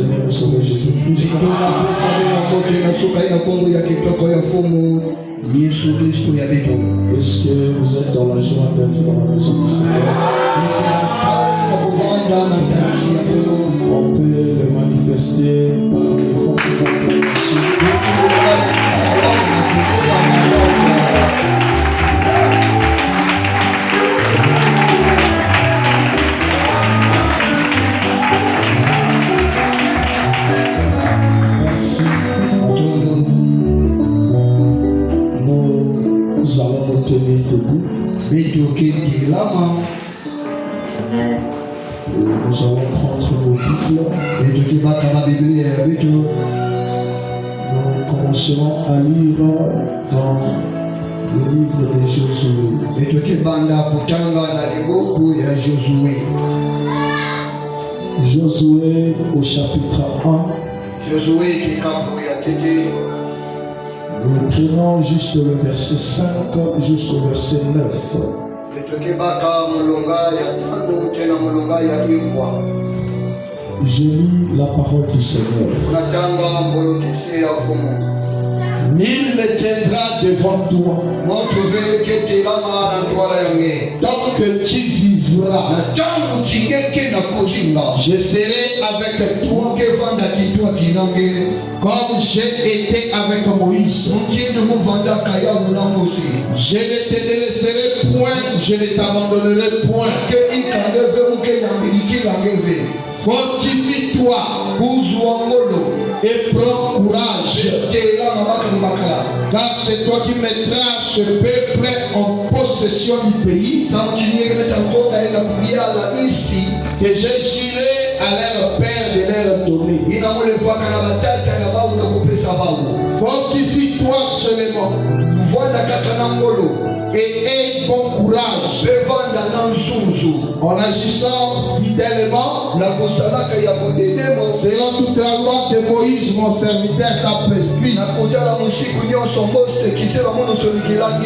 Seigneur et Sauveur Jésus-Christ. Est-ce que vous êtes dans la joie d'être dans la maison du Seigneur? On peut le manifester par les fortes acclamations. Nous allons nous tenir debout. Nous allons prendre nos Bibles. Nous commencerons à lire dans le livre de Josué. Josué au chapitre 1. Nous prenons juste le verset 5 jusqu'au verset 9. Je lis la parole du Seigneur. Nul ne tiendra devant toi tant que tu vivras. Je serai avec toi comme j'ai été avec Moïse. Je ne te délaisserai point, je ne t'abandonnerai point. Fortifie-toi et prends courage, car c'est toi qui mettras ce peuple en possession du pays que j'ai juré à leur père de leur donner. Fortifie-toi seulement et aie bon courage en agissant fidèlement selon toute la loi que Moïse mon serviteur t'a prescrit.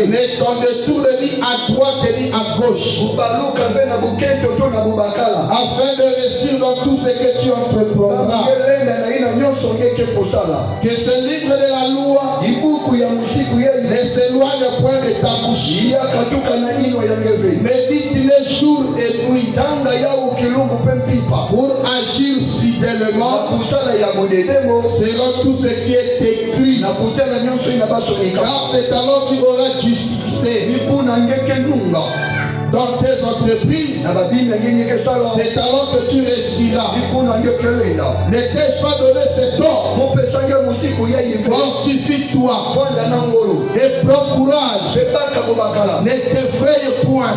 Ne t'en détourne ni à droite ni à gauche, afin de réussir dans tout ce que tu entreprendras. Que ce livre de la loi ne s'éloigne point de ta bouche. Médite les jours et nuit pour agir fidèlement selon tout ce qui est écrit. Car c'est alors que tu auras du succès dans tes entreprises. C'est alors que tu réussiras. Ne t'ai-je pas donné cet ordre? Fortifie-toi et prends courage. Ne t'effraie point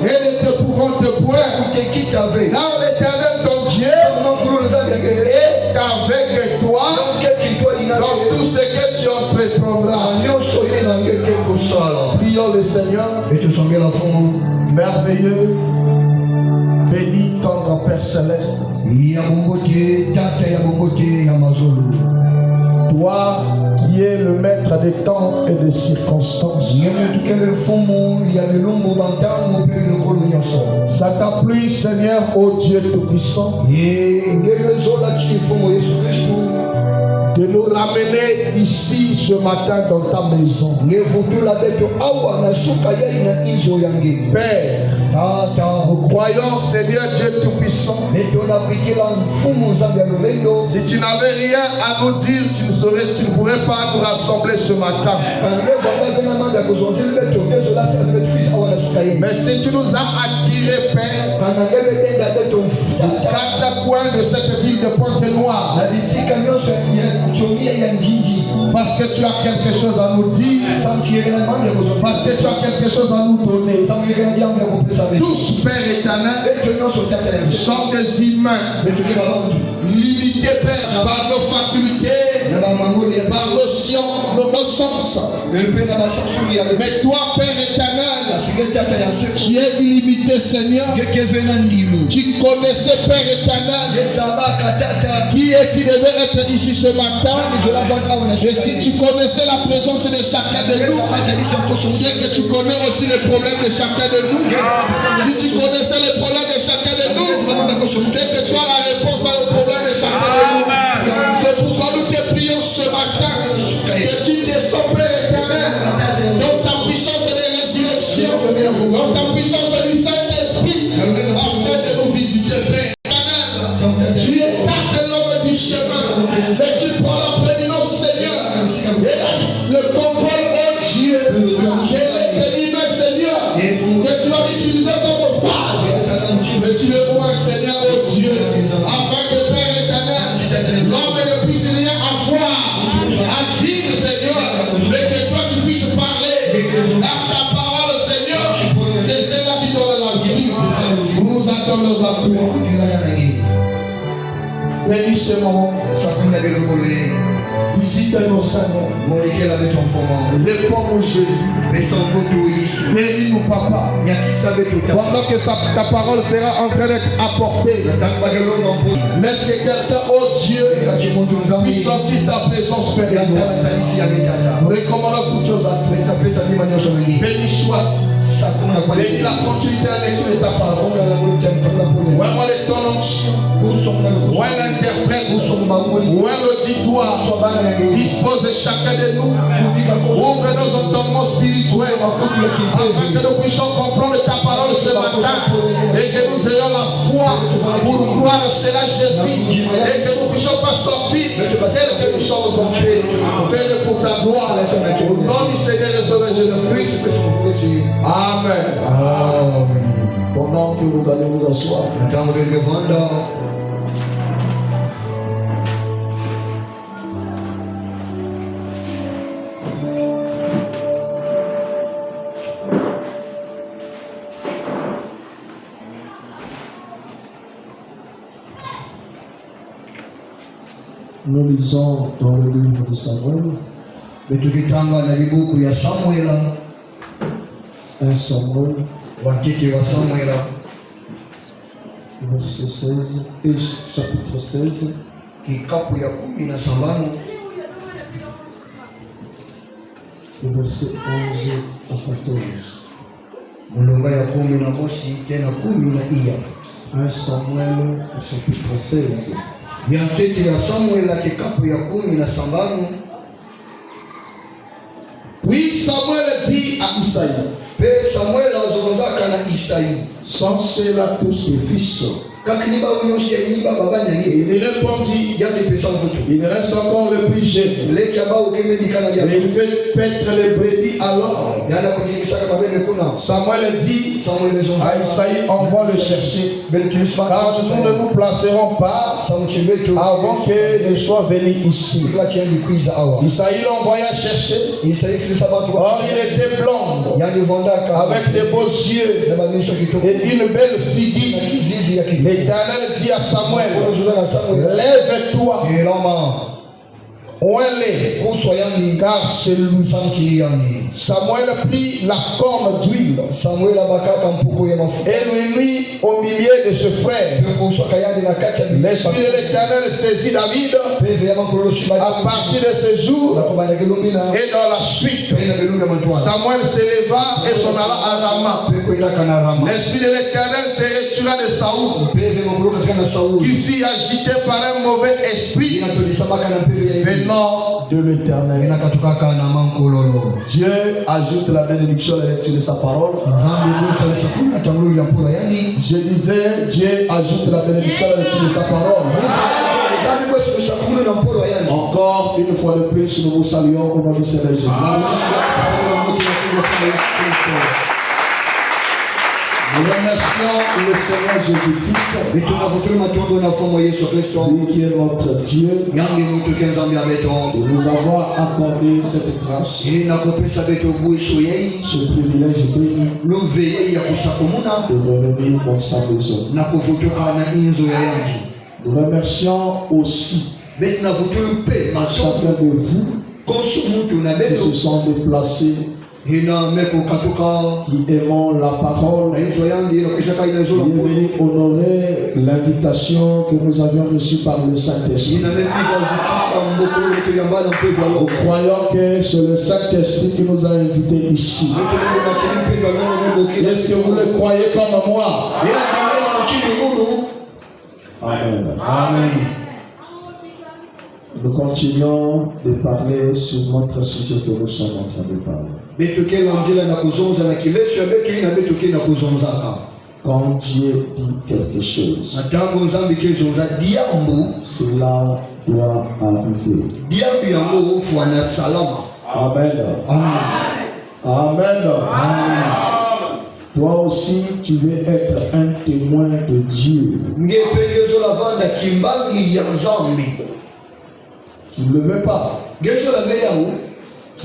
et ne te pouvante point, car l'Éternel ton Dieu est avec toi dans tout ce que tu entreprendras. Prions le Seigneur. Merveilleux, béni, tendre Père Céleste. Toi qui es le maître des temps et des circonstances. Ça t'a plu, Seigneur, ô Dieu Tout-Puissant, de nous ramener ici ce matin dans ta maison. Père, nous croyons, Seigneur Dieu Tout-Puissant, si tu n'avais rien à nous dire, tu ne pourrais pas nous rassembler ce matin. Mais si tu nous as attirés, Père, aux quatre coins de cette ville de Pointe-Noire, parce que tu as quelque chose à nous dire, parce que tu as quelque chose à nous donner. Tous, Père éternel, sont des humains, limités, Père, par nos facultés, par nos sens. Mais toi, Père éternel, tu es illimité, Seigneur. Tu connaissais, Père éternel, qui devait être ici ce matin. Et si tu connaissais la présence de chacun de nous, c'est que tu connais aussi les problèmes de chacun de nous. Si tu connaissais les problèmes de chacun de nous, c'est que tu as la réponse à le problème de chacun de nous. Mettons-nous à toi. Bénis ce moment. Visite nos Seigneur. Réponds-nous Jésus. Bénis-nous Papa. Pendant que ta parole sera en train d'être apportée. Laisse que quelqu'un, oh Dieu, puisse sentir ta présence Père. Nous recommandons toutes choses à toi. Béni soit. Bénis la continuité de la lecture de ta parole. Ouais, moi les ton onction. Ouais, l'interprète. Ouais, l'auditoire. Dispose de chacun de nous. Ouvre nos entendements spirituels. Afin que nous puissions comprendre ta parole ce matin. Et que nous ayons la foi pour croire cela, Jésus. Et que nous ne puissions pas sortir tel que nous sommes entrés. Fais-le pour ta gloire. Au nom du Seigneur et Sauveur Jésus-Christ. Amen. Pendant que vous allez vous asseoir. Nous lisons dans le livre de Samuel. 1 Samuel, verset 16 et chapitre 16. Verset 11 à 14. 1 Samuel, chapitre 16. Puis Samuel dit à Isaïe. Sont ceux-là tous mes fils? Il répondit, il reste encore le plus jeune. Mais il fait paître les brebis alors. Samuel dit à Isaïe, on va le chercher. Car nous ne nous placerons pas avant qu'il soit venu ici. Isaïe l'envoya chercher. Or il était blond, avec des beaux yeux et une belle figure. L'Éternel dit à Samuel, lève-toi, oins-les, car c'est lui. Samuel prit la corne d'huile et lui mit au milieu de ses frères. L'Esprit de l'Éternel saisit David à partir de ce jour et dans la suite. Samuel s'éleva et s'en alla à Rama. L'Esprit de l'Éternel se retira de Saoul, qui fut agité par un mauvais esprit venant de l'Éternel. Dieu ajoute la bénédiction à la lecture de sa parole. Je disais, Dieu ajoute la bénédiction à la lecture de sa parole. Encore une fois de plus, nous vous saluons au nom du Seigneur Jésus. Nous remercions le Seigneur Jésus-Christ, lui qui est notre Dieu, de nous avoir accordé cette grâce, ce privilège béni de revenir dans sa maison. Nous remercions aussi chacun de vous qui se sont déplacés, qui aimons la parole, qui est venu honorer l'invitation que nous avions reçue par le Saint-Esprit. Nous croyons que c'est le Saint-Esprit qui nous a invités ici. Est-ce que vous le croyez comme moi? Amen. Amen. Nous continuons de parler sur notre sujet que nous sommes en train de parler. Quand Dieu dit quelque chose, cela doit arriver. Amen. Amen. Amen. Toi aussi, tu veux être un témoin de Dieu. Tu ne le veux pas. Tu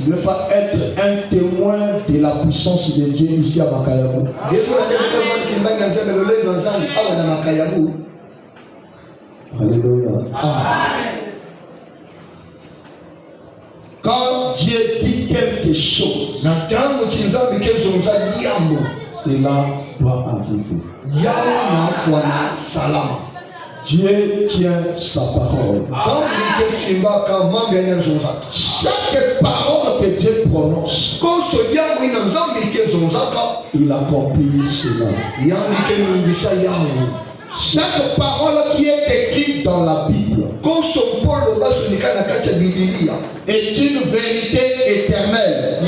ne veux pas être un témoin de la puissance de Dieu ici à Bakayako. Alléluia. Quand Dieu dit quelque chose, cela doit arriver. Dieu tient sa parole. Chaque parole que Dieu prononce, il accomplit cela. Chaque parole qui est écrite dans la Bible est une vérité éternelle.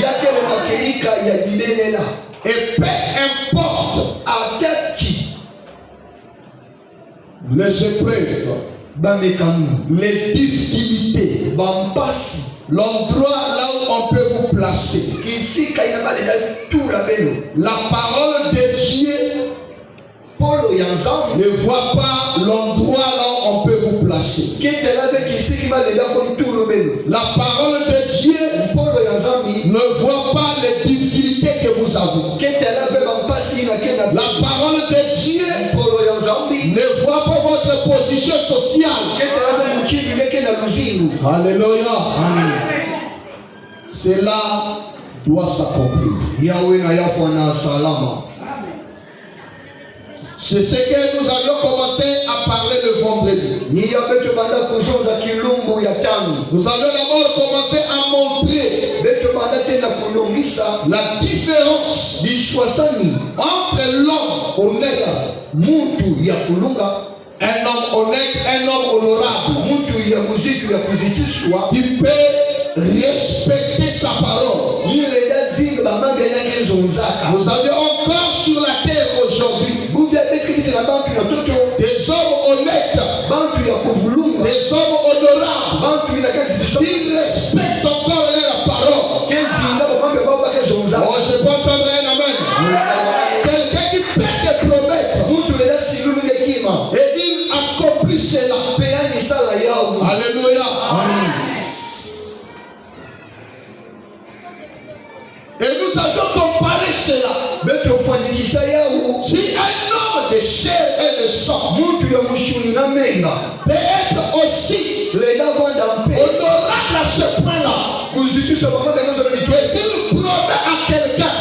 Et peu importe les épreuves, les difficultés, l'endroit là où on peut vous placer, la parole de Dieu ne voit pas l'endroit là où on peut vous placer. La parole de Dieu ne voit pas les difficultés que vous avez. La parole de Dieu ne voit pas votre position sociale. Alléluia. Cela doit s'accomplir. C'est ce que nous avions commencé à parler le vendredi. Nous allons d'abord commencer à montrer la différence entre l'homme honnête, un homme honnête, un homme honorable, qui peut respecter sa parole. Nous avions encore sur la terre aujourd'hui des hommes honnêtes, des hommes honorables, qui respectent encore leur parole. Oh, je peux entendre un amen. Quelqu'un qui fait des promesses et il accomplit cela. Alléluia. Et nous avions comparé cela. Si un homme de chair et de sang peut être aussi honorable à ce point-là, que s'il promet à quelqu'un,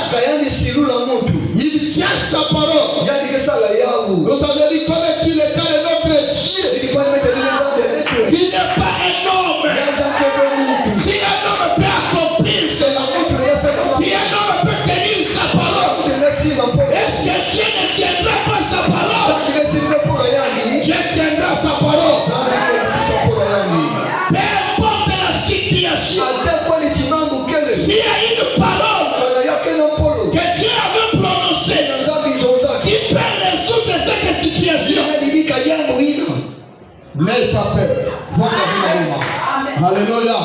il tient sa parole. Nous avons dit comment est-il le cas de notre Dieu, qui n'est pas un homme. Si un homme peut accomplir cela, si un homme peut tenir sa parole, est-ce que Dieu ne tiendra pas sa parole? Dieu tiendra sa parole. Peu importe la situation, s'il y a une parole que Dieu avait prononcée qui peut résoudre cette situation, n'aie pas peur. Alléluia.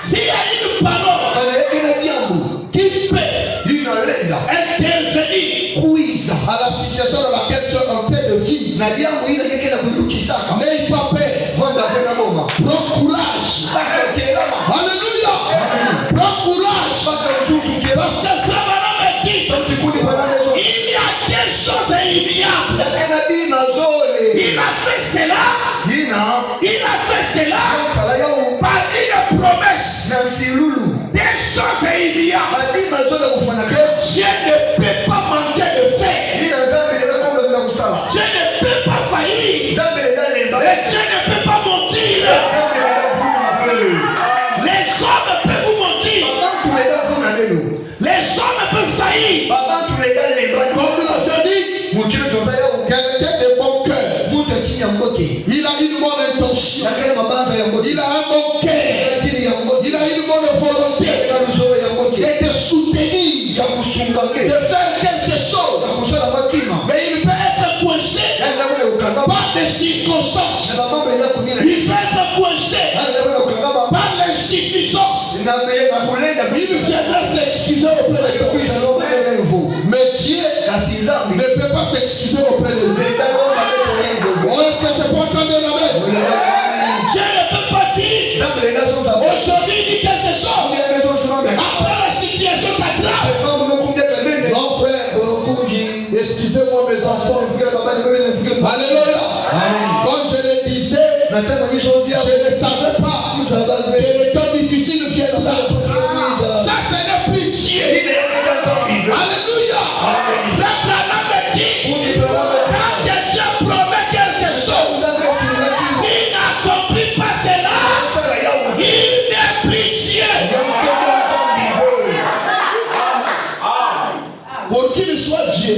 S'il y a une parole qui peut intervenir à la situation dans laquelle tu es en train de vivre, n'aie pas peur. Prends courage. Alléluia. Prends courage. Parce que ça va me dire, il y a des choses ignobles. Il a fait cela. Il a fait cela par une promesse. Des choses ignobles que Dieu ne peut pas manquer de faire. Dieu ne peut pas faillir. Et Dieu ne peut pas mentir. Les hommes peuvent vous mentir. Les hommes peuvent faillir. Comme nous l'avons dit, quelqu'un de bon cœur. Il a une bonne intention. Il a un bon cœur. Il a une bonne volonté de te soutenir, de faire quelque chose. Mais il peut être coincé par des circonstances. Il peut être coincé par l'insuffisance. Il viendra s'excuser auprès de toi. Mais Dieu ne peut pas s'excuser auprès de lui. Est-ce que je peux entendre l'amen? Dieu ne peut pas dire aujourd'hui il dit quelque chose. Après la situation s'aggrave. Non frère, Je ne savais pas que les temps difficiles viendra. Ça, ce n'est plus Dieu. Alléluia. Frère Branham me dit, quand Dieu promet quelque chose, s'il n'accomplit pas cela, il n'est plus Dieu. Pour qu'il soit Dieu,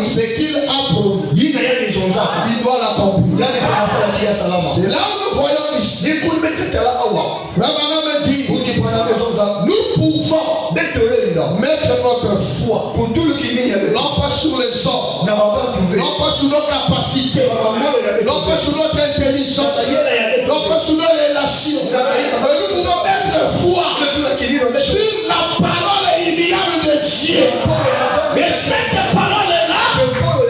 ce qu'il a promis, il doit l'accomplir. C'est là où nous voyons ici. Frère Branham me dit, nous pouvons mettre notre foi non pas sur les hommes, non pas sur nos capacités, non pas sur notre intelligence, non pas sur nos relations, mais nous pouvons mettre foi sur la parole immuable de Dieu. Et cette parole-là,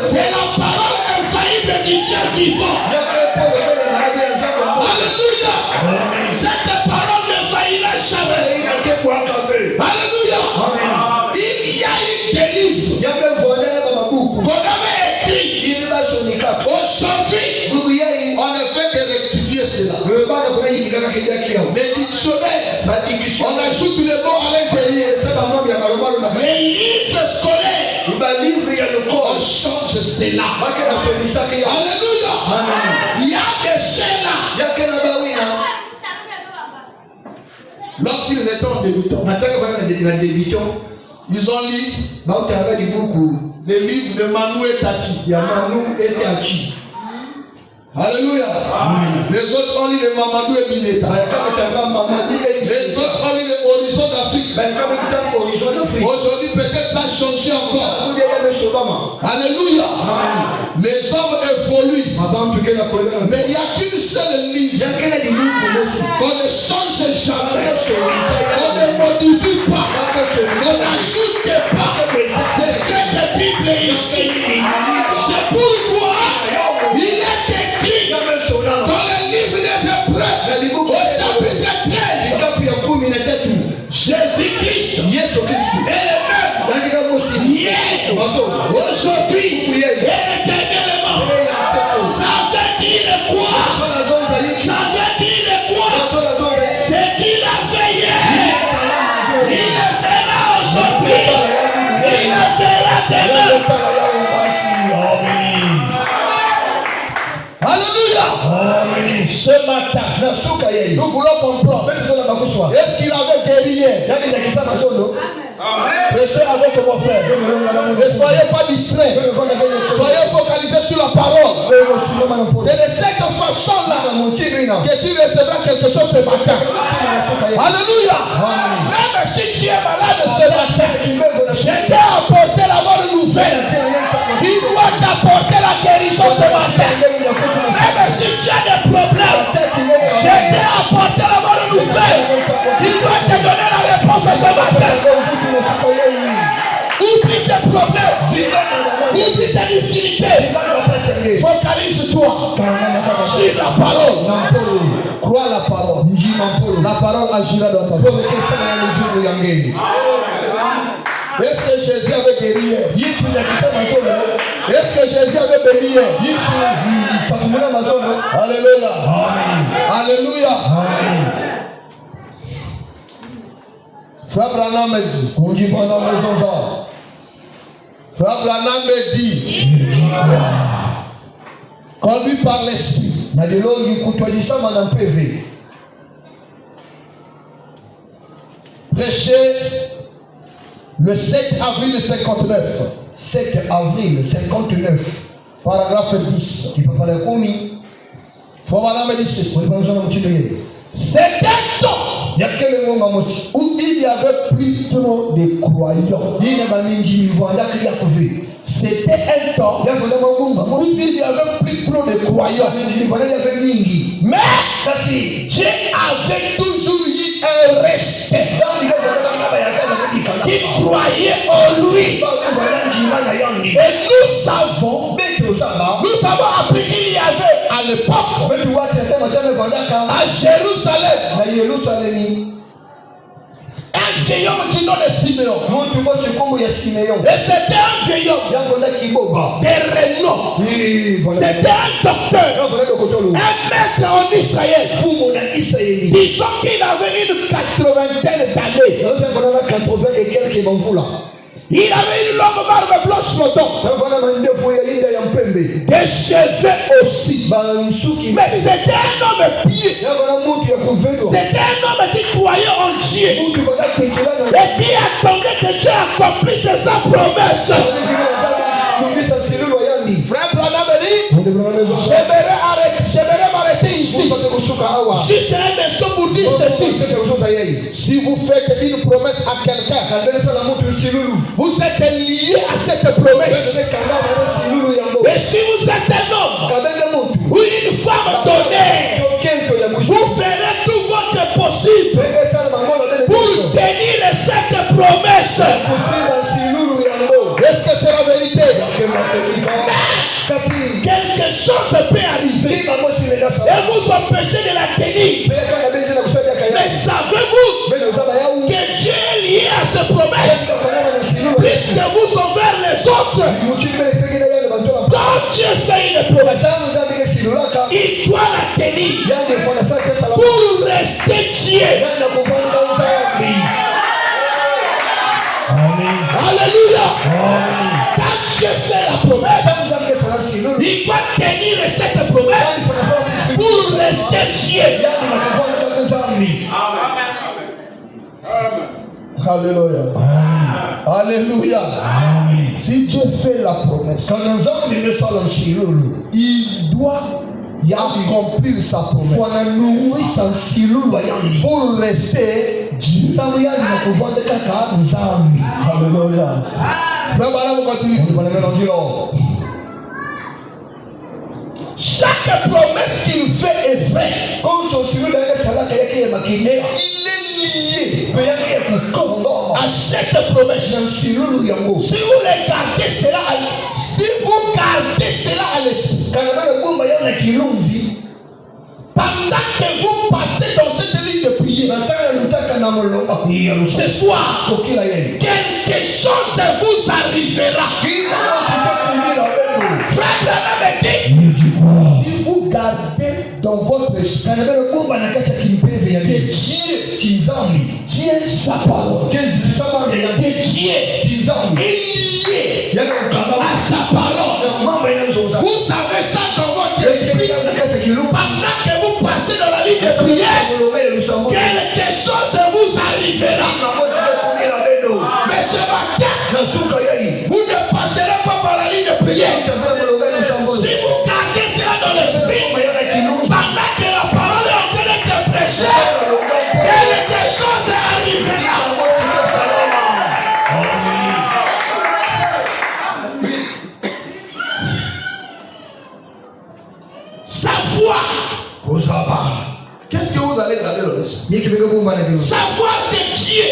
c'est la parole infaillible du Dieu vivant. Alléluia. Cette parole ne faillira jamais. Alléluia. Il y a une délivre qu'on avait écrit. Aujourd'hui, on ne fait que rectifier cela. Les dictionnaires, on ajoute les mots à l'intérieur. Les livres scolaires, on change cela. Alléluia. Il y a des chaînes. Lorsqu'ils étaient en débutant, ils ont lu les livres de Manu et Tati. Alléluia. Les autres ont lu les Mamadou et Mineta. Les autres ont lu les Horizons d'Afrique. Aujourd'hui, peut-être ça a changé encore. Alléluia. Les hommes évoluent. Mais il n'y a qu'une seule ligne qu'on ne change jamais, qu'on ne modifie pas, qu'on n'ajoute pas. C'est cette Bible ici. C'est pourquoi il est écrit dans le livre des Hébreux, au chapitre 13, Jésus-Christ est le même hier, aujourd'hui et éternellement. Ça veut dire quoi? Ça veut dire quoi? Ce qu'il a fait hier, il le fera aujourd'hui, il le fera demain. Alléluia. Ce matin, nous voulons comprendre. Est-ce qu'il avait guéri hier? Prêchez avec mon frère. Ne soyez pas distraits. Soyez focalisés sur la parole. C'est de cette façon-là que tu recevras quelque chose ce matin. Alléluia. Même si tu es malade ce matin, je t'ai apporté la bonne nouvelle. Il doit t'apporter la guérison ce matin. Même si tu as des problèmes, je t'ai apporté la bonne nouvelle. Il doit te donner la réponse ce matin. Oublie tes problèmes, oublie tes difficultés. Focalise-toi sur la parole. Crois la parole. La parole agira dans ta vie. Est-ce que Jésus avait guéri hier? Est-ce que Jésus avait béni hier? Alléluia. Alléluia. Frère Branham me dit. Frère Branham me dit. Conduit par l'esprit. Prêché le 7 avril 59. 7 avril 59. Paragraphe 10. Tu peux parler commis. Frère Branham me dit ceci. C'est un temps où il y avait plus trop de croyants. C'était un temps où il y avait plus trop de croyants. Mais Dieu avait toujours eu un respect qui croyait en lui. Et nous savons appris qu'il y avait à l'époque à Jérusalem Un vieil homme du nom de Siméon. Et c'était un vieil homme de renom. C'était un docteur, un maître en Israël. Disons qu'il avait une 80aine d'années. Il avait une longue barbe blanche flottante. Des cheveux aussi. Mais c'était un homme pieux. C'était un homme qui croyait en Dieu. Et qui attendait que Dieu accomplisse sa promesse. Frère Branham dit, j'aimerais m'arrêter ici. Juste un instant pour dire ceci. Si vous faites une promesse à quelqu'un, vous êtes lié à cette promesse. Et si vous êtes un homme ou une femme donnée, vous ferez tout votre possible pour tenir cette promesse. Est-ce que c'est la vérité? Quelque chose peut arriver et vous empêcher de la tenir. Mais savez-vous que Dieu est lié à ses promesses? Puisque vous sont vers les autres, quand Dieu fait une promesse, il doit la tenir pour rester Dieu. Alléluia. Quand Dieu fait la promesse, il doit tenir cette promesse pour rester Dieu. Alléluia. Alléluia. Si Dieu fait la promesse, il doit accomplir sa promesse pour rester Dieu. Alléluia. Frère Balaam continue. Chaque promesse qu'il fait est vraie. Et il est lié à cette promesse. Si vous regardez cela, à l'esprit, pendant que vous passez dans cette ligne de prière, ce soir, quelque chose vous arrivera. Frère Branham dit, si vous gardez dans votre esprit Dieu sa parole, que Dieu est lié à sa parole. Vous savez ça dans votre esprit. Pendant que vous passez dans la ligne de prière, quelque chose vous arrivera. Mais ce matin, vous ne passerez pas par la ligne de prière. Si vous gardez cela dans l'esprit, pendant que la parole est en train d'être prêchée, quelque chose arrivera. Sa voix. Qu'est-ce que vous allez garder dans l'esprit? Savoir que Dieu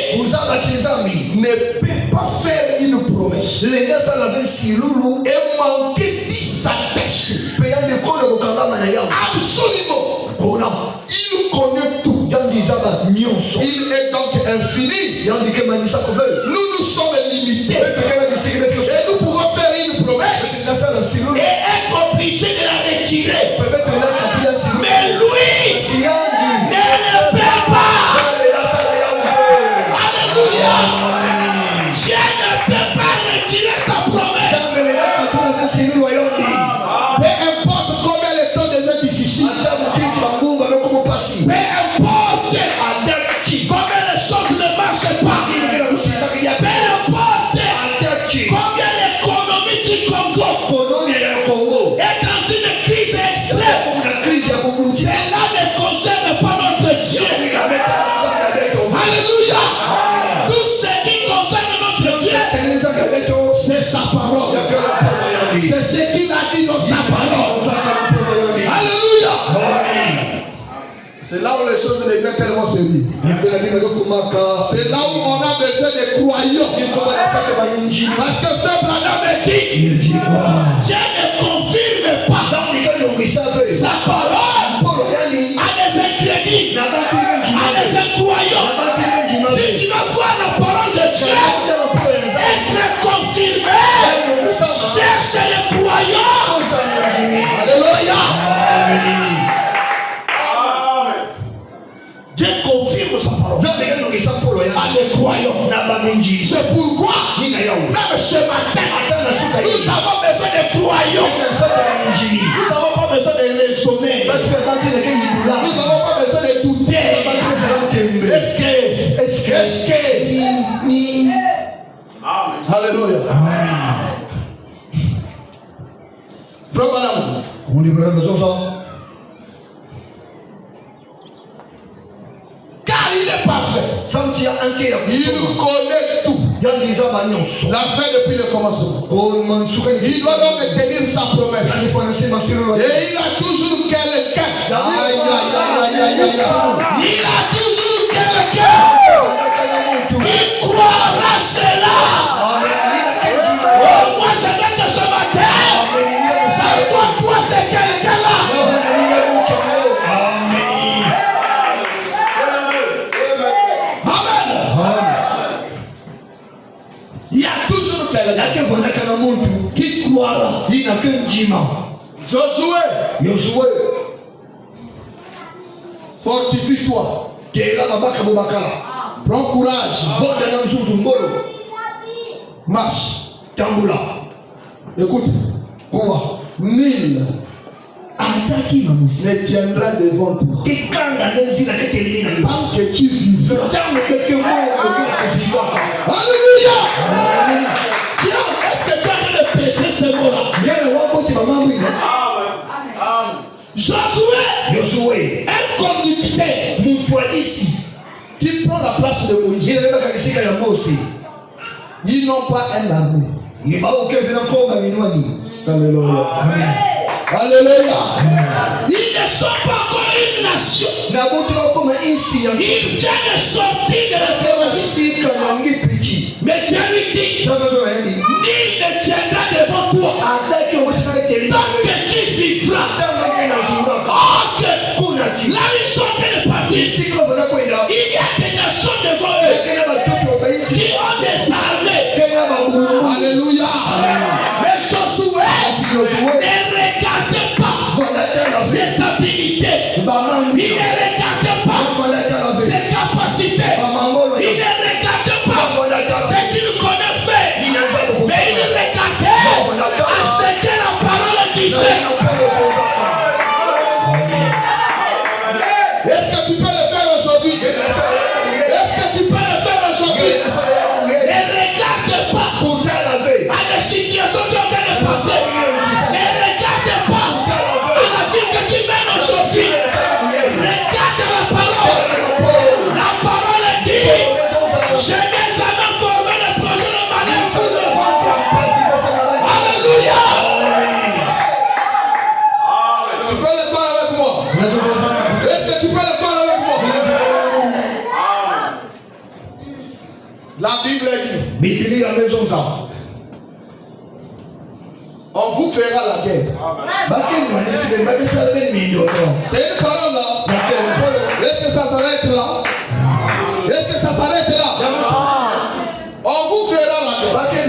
ne peut pas faire une promesse et manquer d'y s'attacher. Absolument. Il connaît tout. Il est donc infini. Nous sommes limités. Et nous pouvons faire une promesse et être obligés de la retirer. Mais lui ne peut pas. Alléluia. Dieu ne peut pas retirer sa promesse. Peu importe combien le temps devient difficile. Peu importe combien les choses ne marchent pas. Peu importe combien l'économie du Congo est dans une crise extrême. Cela ne concerne pas notre Dieu. Alléluia. Tout ce qui concerne notre Dieu, c'est sa parole. C'est ce qu'il a dit dans sa parole. Alléluia. C'est là où les choses deviennent tellement sérieuses. C'est là où on a besoin de croyants. Parce que ce Branham dit, Dieu ne confirme pas sa parole à des incrédules, à des incroyants. Si tu vas les croyants. C'est pourquoi, même ce matin, nous avons besoin de croyants. Nous n'avons pas besoin de raisonner. Nous n'avons pas besoin de douter. Est-ce que Alléluia. Frère Madame, on est vraiment besoin de ça. Car il est parfait. Il connaît tout. La fin depuis le commencement. Il doit donc tenir sa promesse. Et il a toujours quelqu'un. Il a toujours quelqu'un qui croira cela. Oh, moi je vais te ce matin. Ça soit toi, c'est quelqu'un-là. Il y a toujours quelqu'un qui croira. Josué, fortifie-toi. Prends courage. Marche. Écoute. Nul ne tiendra devant toi. Tant que tu vivras. Alléluia. Est-ce que tu as de pécher ce mot-là? Josué, un conducteur qui prend la place de Moïse. Ils n'ont pas un armée. Alléluia. Alléluia. Ils ne sont pas encore une nation. Ils viennent de sortir de la service. Mais Dieu lui dit, nul ne tiendra devant toi. Tant que tu vivras. Là ils sont en train de partir. Il y a des nations devant eux qui ont des armées. Alléluia. Mais Josué ne regardez pas ses habilités. Il ne regarde pas ses capacités. Il ne regarde pas ce qu'il connaît faire. Mais il regardait à ce que la parole disait. Est-ce que tu peux le faire aujourd'hui? Est-ce que tu peux le faire aujourd'hui? Ne regarde pas à la situation que tu es en train de passer. Ne regarde pas à la vie que tu mènes aujourd'hui. Regarde la parole. La parole dit, je n'ai jamais formé le projet de malheur pour le enfant. Alléluia. Tu peux le faire avec moi? Est-ce que tu peux le faire avec moi? La Bible dit, on vous fera la guerre. C'est une parole là. Est-ce que ça s'arrête là? Est-ce que ça s'arrête là? On vous fera la guerre.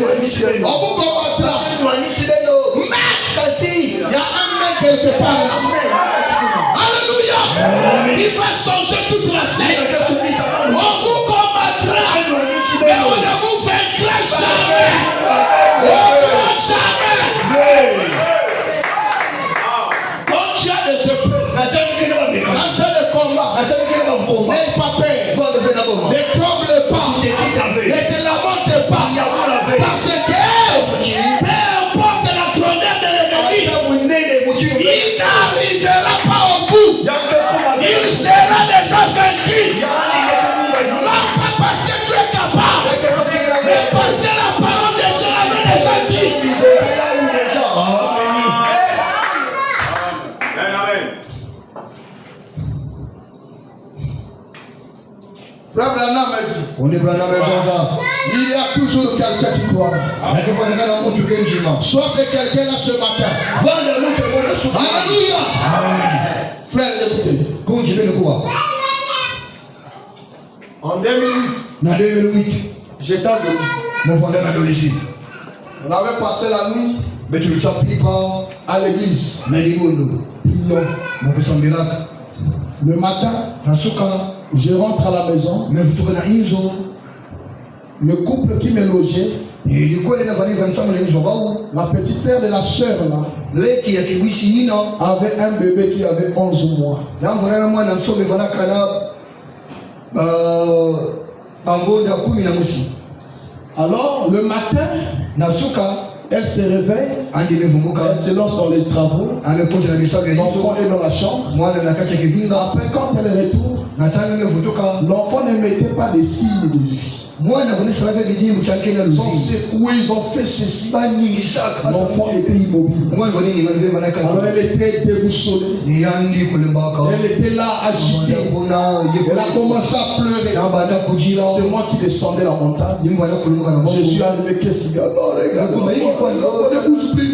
On vous combattra. Mais il y a un mec quelque part là. Alléluia. Il va changer toute la scène. On vous combattra. Mais on ne vous vaincra jamais. Jamais. Quand tu as des épreuves, quand tu as des combats, n'aie pas peur. Ne tremble pas. Ne te lamente pas. Parce que peu importe la grandeur de l'ennemi, il n'arrivera pas au bout. Il sera déjà vaincu. Non pas parce que tu es capable, mais parce que la parole de Dieu l'avait déjà dit. Frère Branham a dit, il y a toujours quelqu'un qui croit. Soit c'est quelqu'un là ce matin. Alléluia. Frère, écoutez. En 2008, j'étais à Dolisie. On avait passé la nuit à l'église. Le matin, je rentre à la maison. Le couple qui me logeait, la petite sœur de la sœur là, avait un bébé qui avait 11 mois. Alors le matin, elle se réveille, elle se lance dans les travaux, l'enfant est dans la chambre. Après quand elle retourne, l'enfant ne mettait pas de signes de vie. Ils ont secoué, ils ont fait ceci. L'enfant était immobile. Alors elle était déboussolée. Elle était là agitée. Elle a commencé à pleurer. C'est moi qui descendais la montagne. Je suis arrivé, qu'est-ce qu'il y a? Non, regarde, ne bouge plus.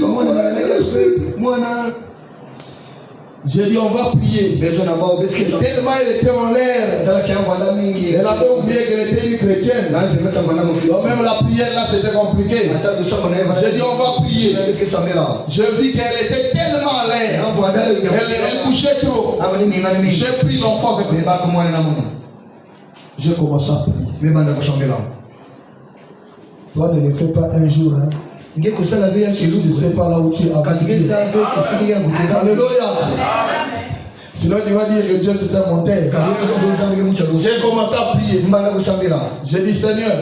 J'ai dit on va prier. Tellement elle était en l'air. Elle avait oublié qu'elle était une chrétienne. Donc même la prière là c'était compliqué. J'ai dit on va prier. Je vis qu'elle était tellement en l'air. Elle bougeait trop. J'ai pris l'enfant avec moi. J'ai commencé à prier. Toi ne le fais pas un jour. Hein. Je ne sais pas là où tu es. Alléluia. Sinon tu vas dire que Dieu c'est un monteur. J'ai commencé à prier. J'ai dit Seigneur,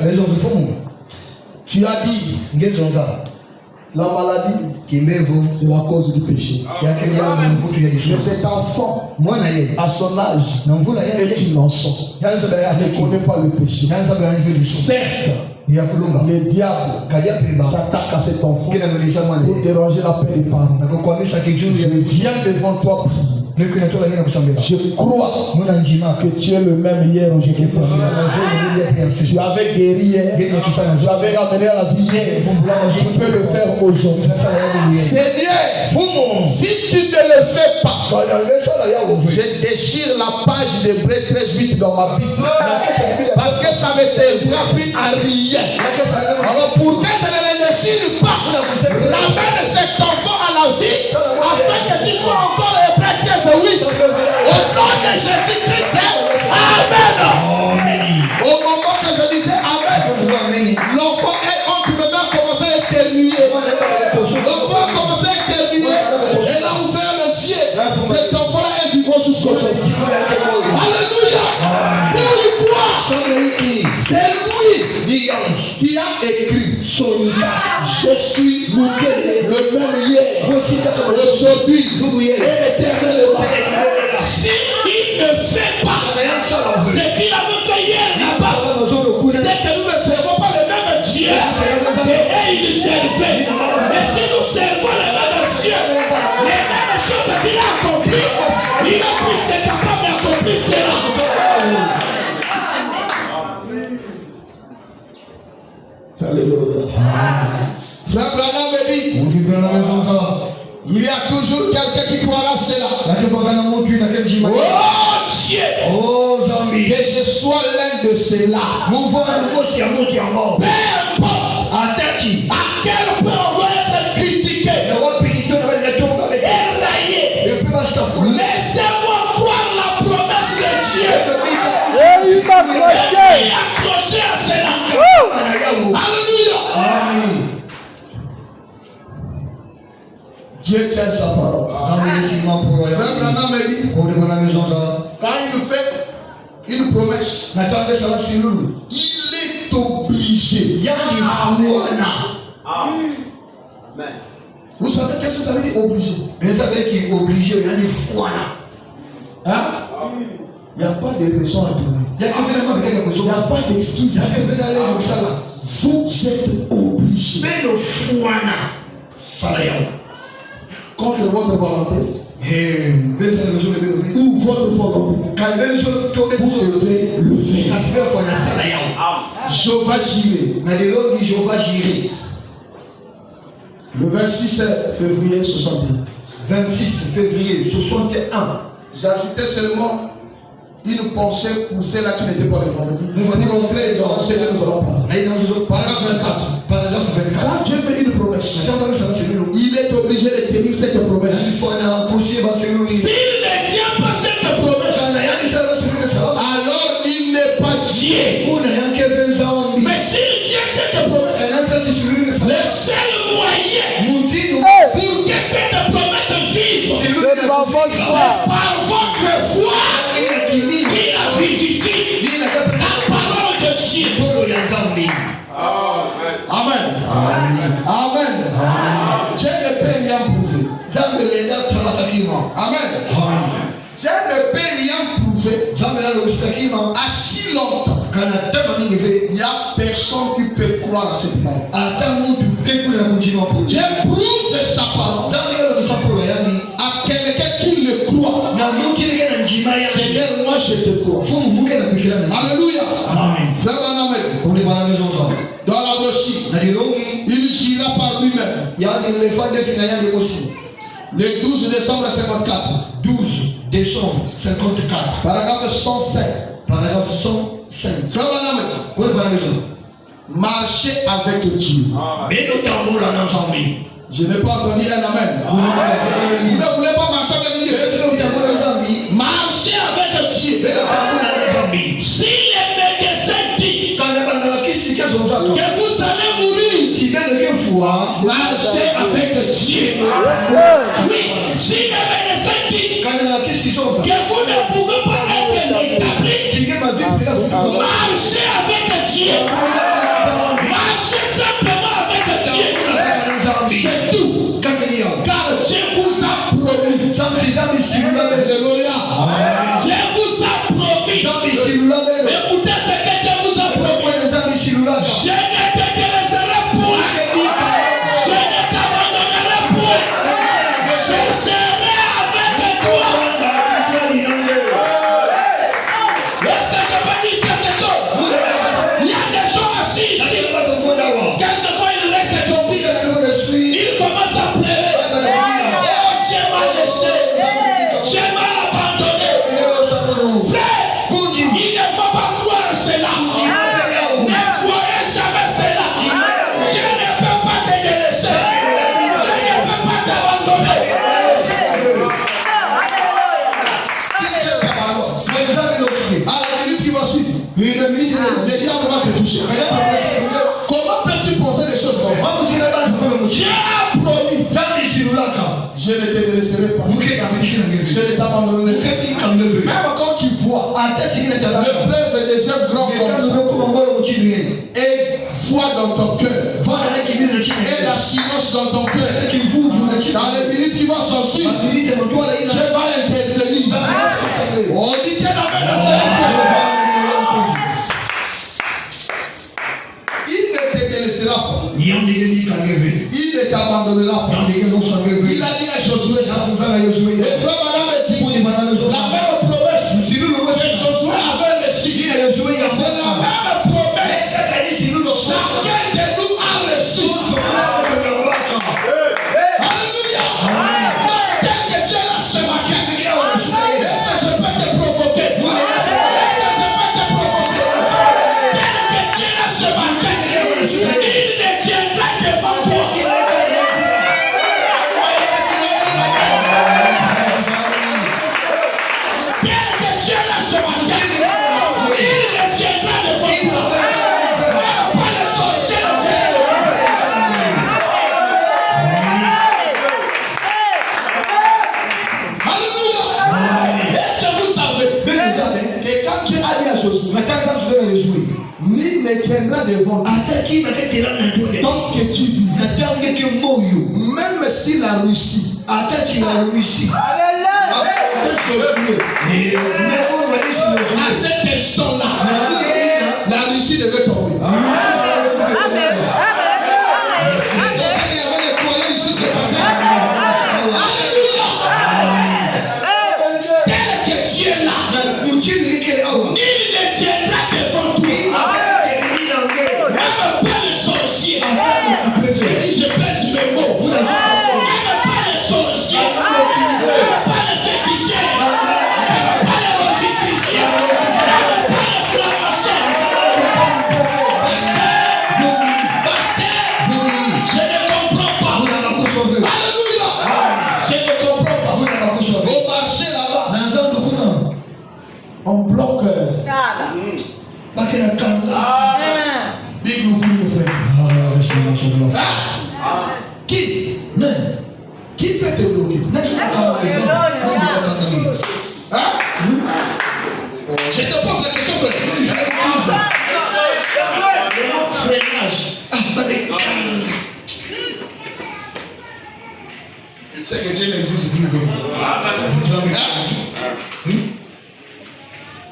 tu as dit la maladie c'est la cause du péché. Mais cet enfant à son âge est innocent. Il ne connaît pas le péché. Certes, le diable s'attaque à cet enfant pour déranger la paix des parents. Je viens devant toi prier. Je crois que tu es le même hier, aujourd'hui. Tu avais guéri hier, tu avais ramené à la vie hier. Tu peux le faire aujourd'hui. Seigneur, si tu ne le fais pas, je déchire la page de Hébreux 13:8 dans ma Bible. Parce que ça ne servira plus à rien. Alors pour que je ne le déchire pas, ramène cet enfant à la vie afin que tu sois encore Hébreux 13:8. Au nom de Jésus-Christ, Amen. Au moment que je disais Amen, l'enfant est en train de commencer à éternuer. L'enfant a commencé à éternuer. Elle a ouvert les yeux. Cet enfant est vivant jusqu'au jour. Alléluia. Pourquoi? C'est lui qui a écrit je suis le même hier, aujourd'hui et éternellement. Si il ne fait pas ce qu'il avait fait hier là-bas, c'est que nous ne servons pas le même Dieu et il servait. Mais si nous servons le même Dieu, les mêmes choses qu'il a accomplies, il a plus est capable d'accomplir cela. Alléluia. Frère Branham me dit, il y a toujours quelqu'un qui croira cela. Oh Dieu, que je sois l'un de ceux-là. Peu importe à quel point on doit être critiqué et raillé, laissez-moi croire la promesse de Dieu et accrocher à cela. Alléluia. Dieu tient sa parole. Frère Branham me dit, quand il fait une promesse, il est obligé. Amen. Vous savez qu'est-ce que ça veut dire obligé? Hein? Il n'y a pas de raison à donner. Il n'y a pas d'excuse à donner. Vous êtes obligé. Contre votre volonté ou votre volonté, vous devez lever. Jéhovah Jireh. Le 26 février 61. 26 février 61. J'ajoutais seulement une pensée pour ceux-là qui n'étaient pas réformés. Nous venons montrer dans ce que nous allons parler. Paragraphe 24. Quand Dieu fait une promesse, il est obligé de tenir cette promesse. S'il ne tient pas cette promesse, alors il n'est pas Dieu. Mais s'il votre foi. Par votre foi, il a vivifié la parole de Dieu. Amen. Amen. Dieu ne peut rien prouver. Amen. Dieu ne peut rien prouver. À si longtemps, il n'y a personne qui peut croire à cette parole. Dieu prouve sa parole à quelqu'un qui le croit. Seigneur, moi je te crois. Alléluia. Frère Amen. Dans la brochure, il gira par lui-même. Le 12 décembre 54. 12 décembre 54. Paragraphe 105. Paragraphe 105. Frère Amen. Marcher avec Dieu. Je n'ai pas entendu un amen. Vous ne voulez pas marcher avec Dieu. Marcher avec Dieu. Si les médecins disent que vous allez mourir, marchez avec Dieu. Oui, si les médecins disent que vous ne pouvez pas être établi, marchez avec Dieu. Marchez simplement avec Dieu. C'est tout. Car Dieu vous a promis. Alléluia. Dieu vous a promis. Écoutez ce que Dieu vous a promis. Je ne te délaisserai point. Je ne t'abandonnerai point. Je serai avec toi. Est-ce que je peux dire quelque chose? Il y a des gens assis ici. Quelquefois ils restent étourdis. Ils commencent à pleurer. Oh, Dieu m'a laissé. Dieu m'a abandonné. Frère, il ne faut pas croire à cela. Ne croyez jamais cela. Je ne peux pas te délaisser. Je ne peux pas t'abandonner. À la minute qui va suivre, le diable va te toucher. Comment peux-tu penser des choses comme ça? Dieu a promis. Je ne te délaisserai pas. Je ne t'abandonnerai pas. Même quand tu vois, le fleuve devient grand comme ça. Et foi dans ton cœur. Et la silence dans ton cœur. Dans les minutes qui vont s'en suivre, Dieu va intervenir. On dit que la main de il ne te délaissera pas. Il ne t'abandonnera pas. Il a dit à Josué ça. Et frère Madame dit, la même promesse que Josué avait reçue, c'est la même promesse. Chacun de nous a reçu. Alléluia. Mais tel que Dieu l'a ce matin, est-ce que je peux te provoquer? Est-ce que je peux te provoquer? Tel que Dieu l'a ce matin, il ne tiendra devant toi. Nul ne tiendra devant toi tant que tu vis. Même s'il a réussi à cet instant-là, la Russie devait tomber. Il y avait des croyants ici ce matin. Alléluia. Tel que Dieu est là, nul ne tiendra devant toi. Même pas le sorcier. Je pèse le mot. Même pas le sorcier. Même pas le féticheur. Même pas le rosicricien. Même pas le franc-maçon. Pasteur, je ne comprends pas. Alléluia. Je ne comprends pas. Au marché là-bas, on bloque. Big nous frère. Qui Qui peut te bloquer? Hein? Je te pose la question, frère. C'est que Dieu n'existe plus.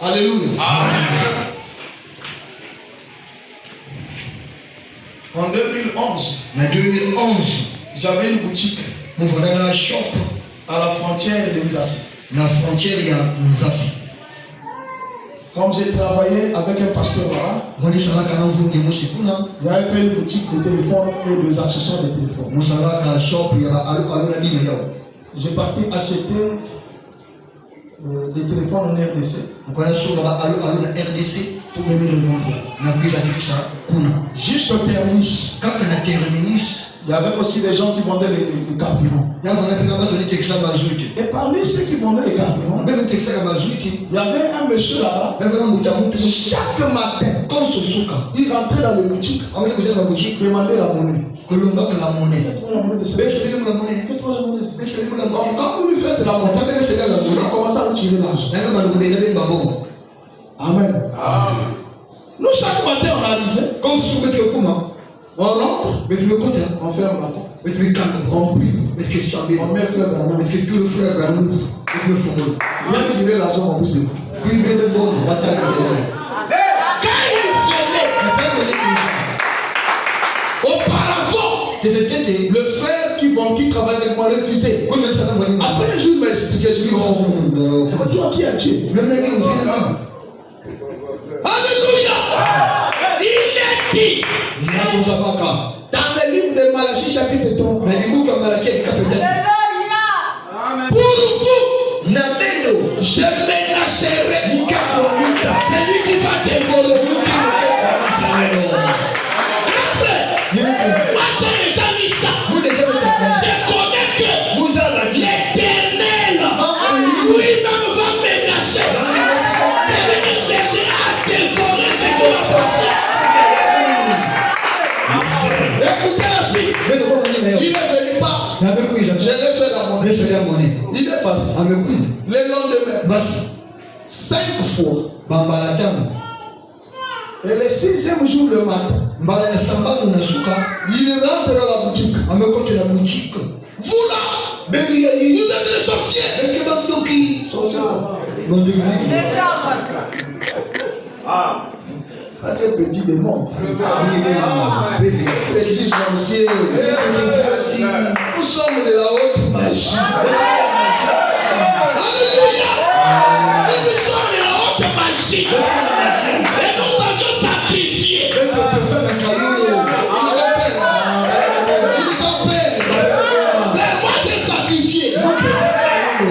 Alléluia. En 2011, j'avais une boutique à la frontière de Nzassi. Comme j'ai travaillé avec un pasteur là, j'avais fait une boutique de téléphone et des accessoires de téléphone. J'ai parti acheter des téléphones en RDC pour venir revendre. Juste au terminus, il y avait aussi des gens qui vendaient les carburants. Et parmi ceux qui vendaient les carburants, il y avait un monsieur là-bas. Chaque matin, il rentrait dans les boutiques, demandait la monnaie. Faites-moi la monnaie. Quand vous lui faites la monnaie, il commence à vous tirer l'argent. Amen. Nous, chaque matin, on arrivait. On rentre, on ferme la porte. On prie, on met fleur dans la main. Viens tirer l'argent en plus. Quand il faisait, auparavant, le frère qui travaille avec moi refusait. Après un jour, il m'a expliqué, je lui ai dit, toi qui as tué. Alléluia. Il est dit dans le livre de Malachie chapitre 3. Pour vous, je menacerai celui qui va dévorer. Moi j'ai déjà mis ça. Je connais que l'Éternel lui-même va menacer. Celui qui cherchera à dévorer ce qui va passer. Écoutez la suite. Il ne venait pas. Je l'ai fait la monnaie. Il est parti. Le lendemain, 5 fois. Et le 6e jour le matin, il rentre dans la boutique. Vous là, vous êtes les sorciers. Ah, tu es petit démon. Petit sorcier. Nous sommes de la haute magie. Alléluia. Nous sommes de la haute magie. Et nous avions sacrifié. Ils ont fait.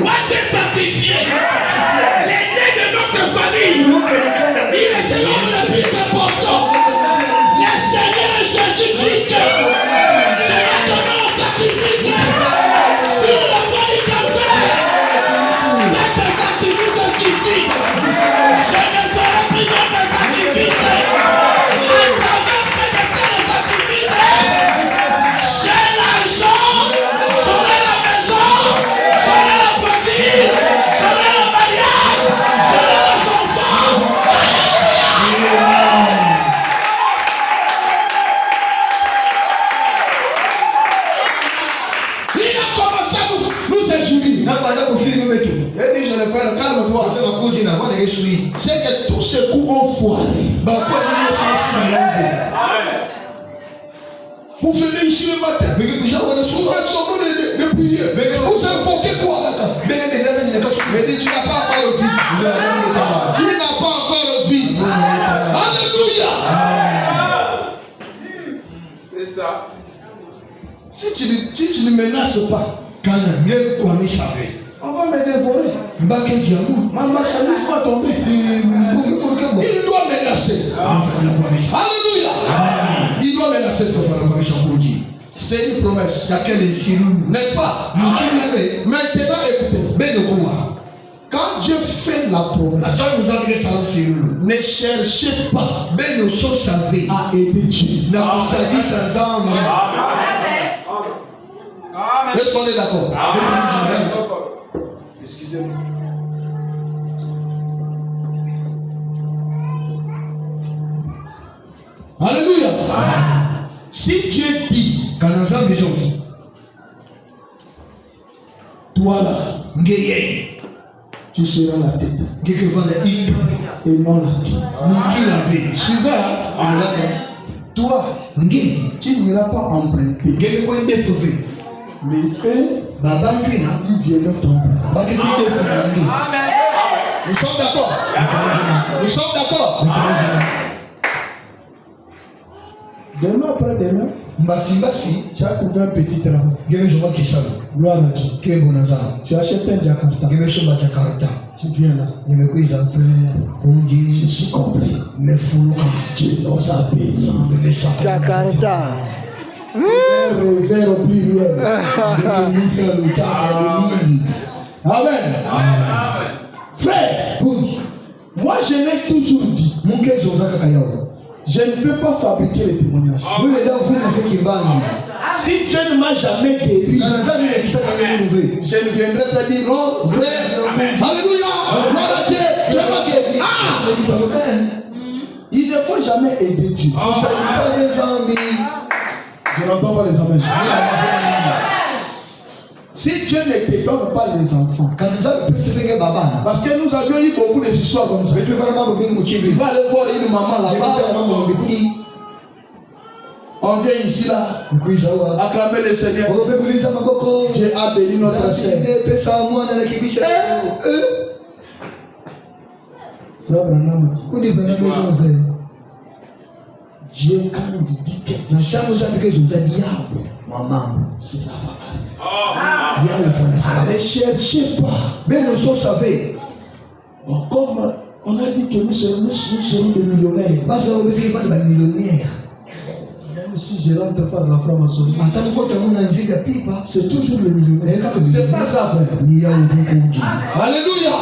Moi j'ai sacrifié. L'aîné de notre famille. Il était l'homme le plus important. Le Seigneur Jésus-Christ. Je l'ai donné au sacrifice sur le bois du calvaire. Cet sacrifice suffit. Je ne ferai plus d'autres sacrifices. À travers cet sacrifice, j'ai l'argent, j'aurai la maison, j'aurai la voiture, j'aurai le mariage, j'aurai les enfants. Il a commencé à nous injurer. Il dit, je le fais, calme-toi. C'est que tous ces coups ont foiré. Vous venez ici le matin, vous faites semblant de prier, vous invoquez quoi? Mais dit, tu n'as pas encore le vie. Tu n'as pas encore le vie. Alléluia. C'est ça. Si tu ne menaces pas, on va me dévorer. Ma marchandise va tomber. Il doit menacer. Alléluia. Il doit menacer. C'est une promesse. N'est-ce pas? Maintenant, écoutez. Quand Dieu fait la promesse, ne cherchez pas à aider Dieu. Est-ce qu'on est d'accord? Excusez-moi. Alléluia. Si Dieu dit, toi là, tu seras la tête et non la queue. Suivez, toi, tu n'iras pas emprunter. Mais eux, ils viennent tomber. Nous sommes d'accord. Nous sommes d'accord. Demain après demain, tu as trouvé un petit travail. Gloire à Dieu. Tu achètes un Jakarta. Tu viens là. Je suis complet. Dieu nous a bénis. Jakarta. Vers au pluriel. Amen. Frère, moi je l'ai toujours dit. Je ne peux pas fabriquer les témoignages. Si Dieu ne m'a jamais guéri, je ne viendrai pas dire non, frère. Alléluia. Gloire à Dieu. Dieu m'a guéri. Il ne faut jamais aider Dieu. Je n'entends pas les amens. Si Dieu ne te donne pas les enfants, parce que nous avions eu beaucoup d'histoires comme ça. Tu vas aller voir une maman là-bas. On vient ici là, acclamer le Seigneur. Dieu a béni notre sœur. Frère Branham, Dieu quand il dit quelque chose, c'est la va. Ne cherchez pas. Mais nous savez. Bon, comme on a dit que nous serons des millionnaires. Même si je ne rentre pas dans la franc-maçonnerie, c'est toujours les millionnaires. C'est pas ça, frère. Alléluia.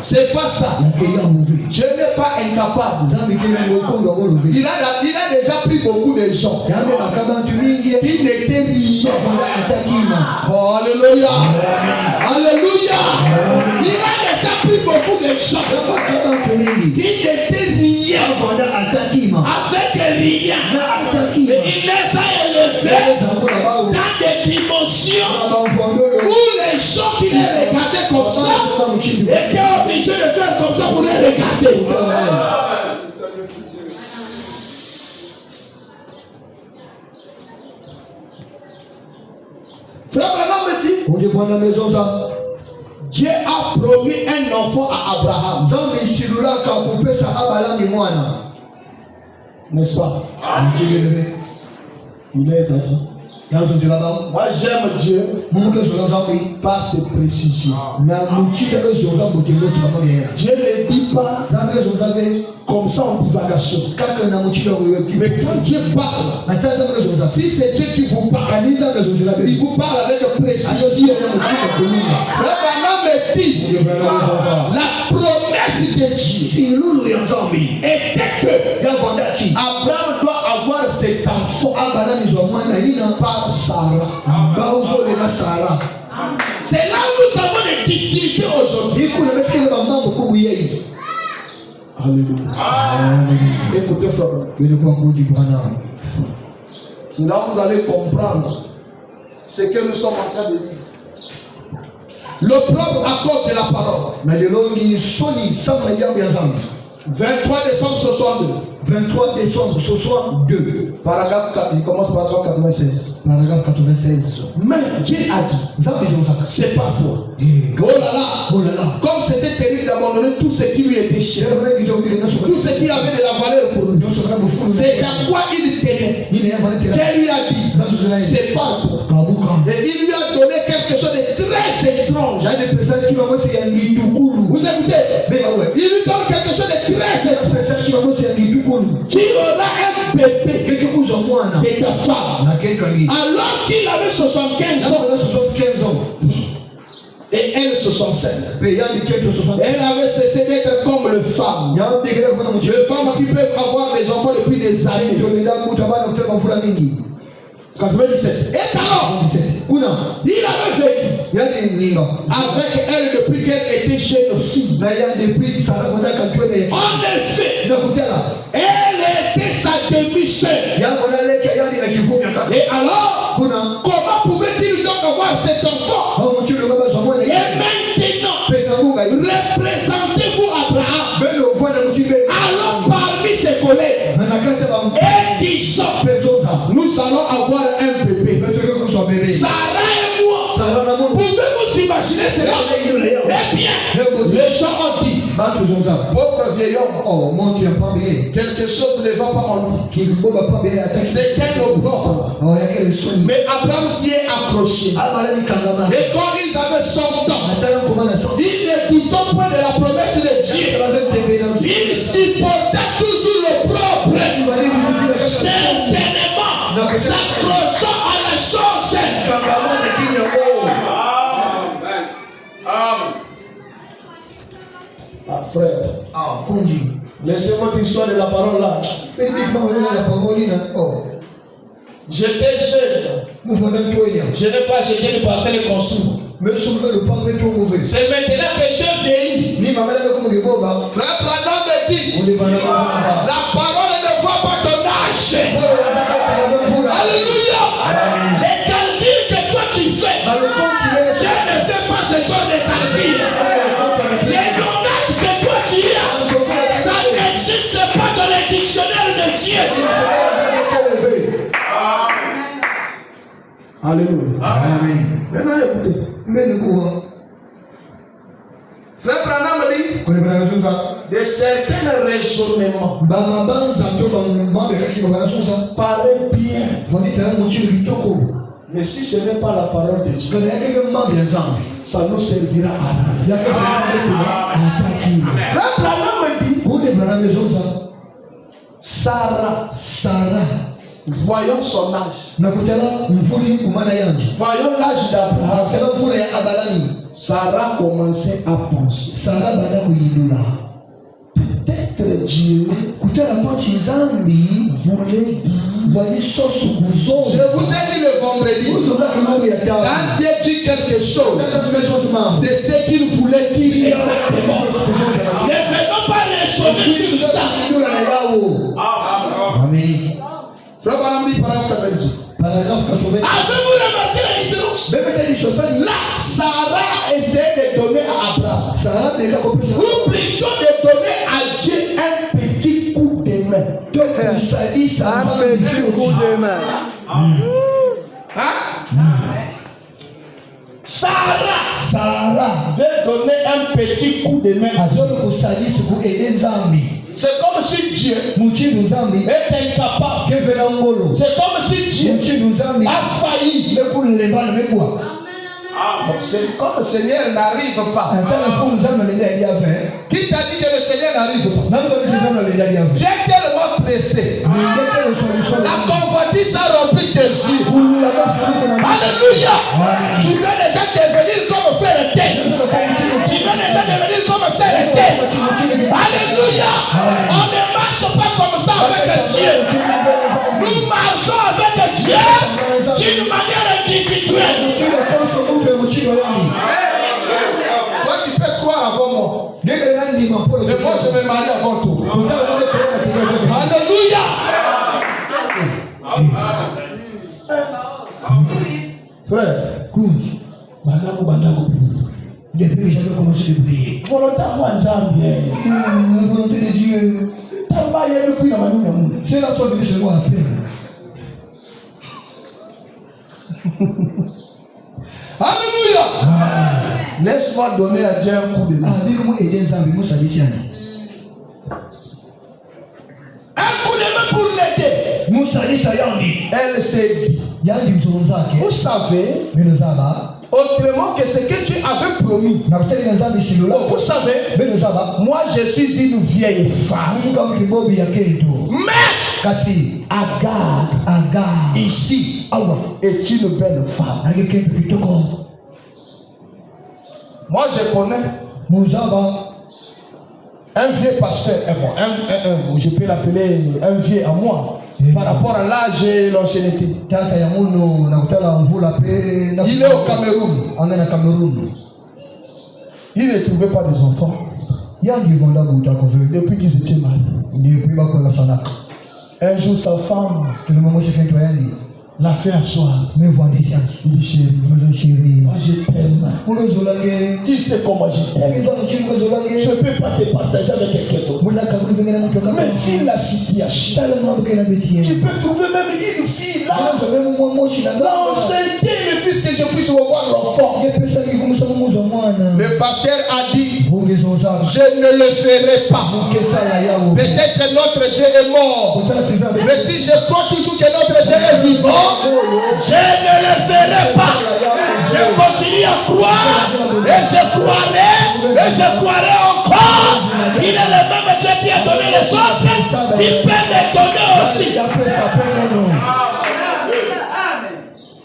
C'est pas ça. Dieu n'est pas incapable. Il a déjà pris beaucoup de gens qui n'étaient rien. Oh, alléluia. Alléluia. Il a déjà pris beaucoup de gens qui n'étaient rien. Avec rien. Et il les a élevés dans des dimensions où les gens qui les regardaient comme ça étaient obligés de faire comme ça pour les regarder. Frère Branham me dit, Dieu a promis un enfant à Abraham. N'est-ce pas? Il est dit. Moi j'aime Dieu par ses précisions. Dieu ne dit pas comme ça en divagation. Mais quand Dieu parle, si c'est Dieu qui vous parle, il vous parle avec précision. Frère me dit, la promesse de Dieu était que Abraham doit avoir cet enfant par Sarah. C'est là où nous avons des difficultés aujourd'hui. Alléluia. Écoutez, frère. C'est là où vous allez comprendre ce que nous sommes en train de dire. Le problème à cause de la parole. 23 décembre 62. 23 décembre 62. Paragraphe 4, il commence paragraphe 96. Paragraphe 96. Mais Dieu a dit, c'est pas toi. Oh là là, comme c'était terrible d'abandonner tout ce qui lui était cher, tout ce qui avait de la valeur pour lui. C'est à quoi il tenait. Dieu lui a dit, c'est pas toi. Et il lui a donné quelque chose de très étrange. Vous écoutez? Il lui donne quelque chose de très étrange. Tu auras un bébé de ta femme alors qu'il avait 75 ans et elle 65. Elle avait cessé d'être comme le femme. Les femmes qui peuvent avoir des enfants depuis des années. 97. Et alors, il avait vécu avec elle depuis qu'elle était jeune fille. En effet, elle était sa demi-sœur. Et alors, comment pouvait-il donc avoir cet enfant? Et maintenant, représentez-vous Abraham. Allons parmi ses collègues et disons, nous allons avoir un bébé. Sarah et moi, pouvez-vous imaginer cela? Eh bien, les gens ont dit, pauvre vieil homme, quelque chose ne va pas en lui. C'est un opprobre. Mais Abraham s'y est accroché. Et quand ils avaient 100 ans, ils ne doutent point de la promesse de Dieu. Ils supportaient toujours l'opprobre. Certainement, s'accrochant à la chose. Ah, frère. Laissez-moi l'histoire de la parole là. J'étais jeune. Je n'ai pas acheté le parcelle et construit. C'est maintenant que j'ai vieilli. Frère Branham me dit, la parole ne voit pas ton âge. Alléluia. Les calculs que toi tu fais, Dieu ne fait pas ce genre de calculs. Les langages que toi tu as, ça n'existe pas dans les dictionnaires de Dieu. Alléluia. Amen. Maintenant écoutez. Frère Branham me dit de certains raisonnements paraît bien. Mais si ce n'est pas la parole de Dieu, ça nous servira à rien. Frère Branham me dit Sarah, voyons son âge. Voyons l'âge d'Abraham. Sarah commençait à penser. Peut-être Dieu voulait dire. Je vous ai dit le vendredi. Quand Dieu dit quelque chose, c'est ce qu'il voulait dire exactement. Ne venons pas raisonner sur ça. Amen. Frère Branham dit paragraphe 80. Avez-vous remarqué la différence? Là, Sarah essayait de donner à Abraham. Ou plutôt de donner à Dieu un petit coup de main. Un petit coup de main. Sarah veut donner un petit coup de main à Dieu. C'est comme si Dieu est incapable. C'est comme si Dieu a failli. C'est comme le Seigneur n'arrive pas. Qui t'a dit que le Seigneur n'arrive pas? Tu es tellement pressé. La convoitise a rempli tes yeux. Alléluia. Tu veux déjà devenir comme frère et tête. Tu veux déjà devenir comme sœur et tête. Alléluia. On ne marche pas comme ça avec Dieu. Nous marchons avec Dieu d'une manière individuelle. Toi tu peux croire avant moi. Mais moi je vais marier avant toi. Alléluia. Frère, depuis que j'avais commencé de prier, volonté de Dieu, c'est la sorte de chez moi à peine. Alléluia. Laisse-moi donner à Dieu un coup de main. Un coup de main pour l'aider. Elle s'est dit, vous savez, autrement que ce que tu avais promis. Vous savez, moi je suis une vieille femme. Mais Agar ici est une belle femme. Moi je connais Un vieux pasteur, je peux l'appeler un vieux à moi, par rapport à l'âge et l'ancienneté. Il est au Cameroun. Il ne trouvait pas des enfants depuis qu'ils étaient mariés. Un jour, sa femme l'a fait asseoir. Il dit chérie, moi je t'aime. Tu sais comment je t'aime. Je ne peux pas te partager avec quelqu'un d'autre. Mais vis la situation. Tu peux trouver même une fille là. Là, on s'était le fils que je puisse revoir l'enfant. Le pasteur a dit, je ne le ferai pas. Peut-être notre Dieu est mort. Mais si je crois toujours que notre Dieu est vivant, je ne le ferai pas. Je continue à croire et je croirai encore. Il est le même Dieu qui a donné les autres. Il peut les donner aussi.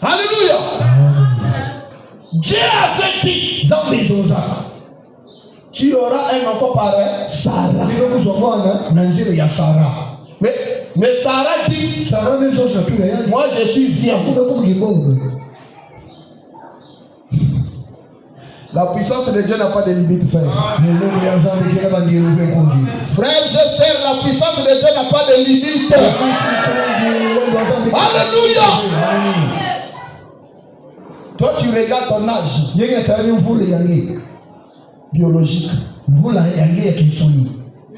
Alléluia. Dieu avait dit, tu auras un enfant pareil, Sarah. Mais Sarah dit, moi je suis vierge. La puissance de Dieu n'a pas de limite, frère. Frères et sœurs, la puissance de Dieu n'a pas de limite. Alléluia. Toi, tu regardes ton âge biologique.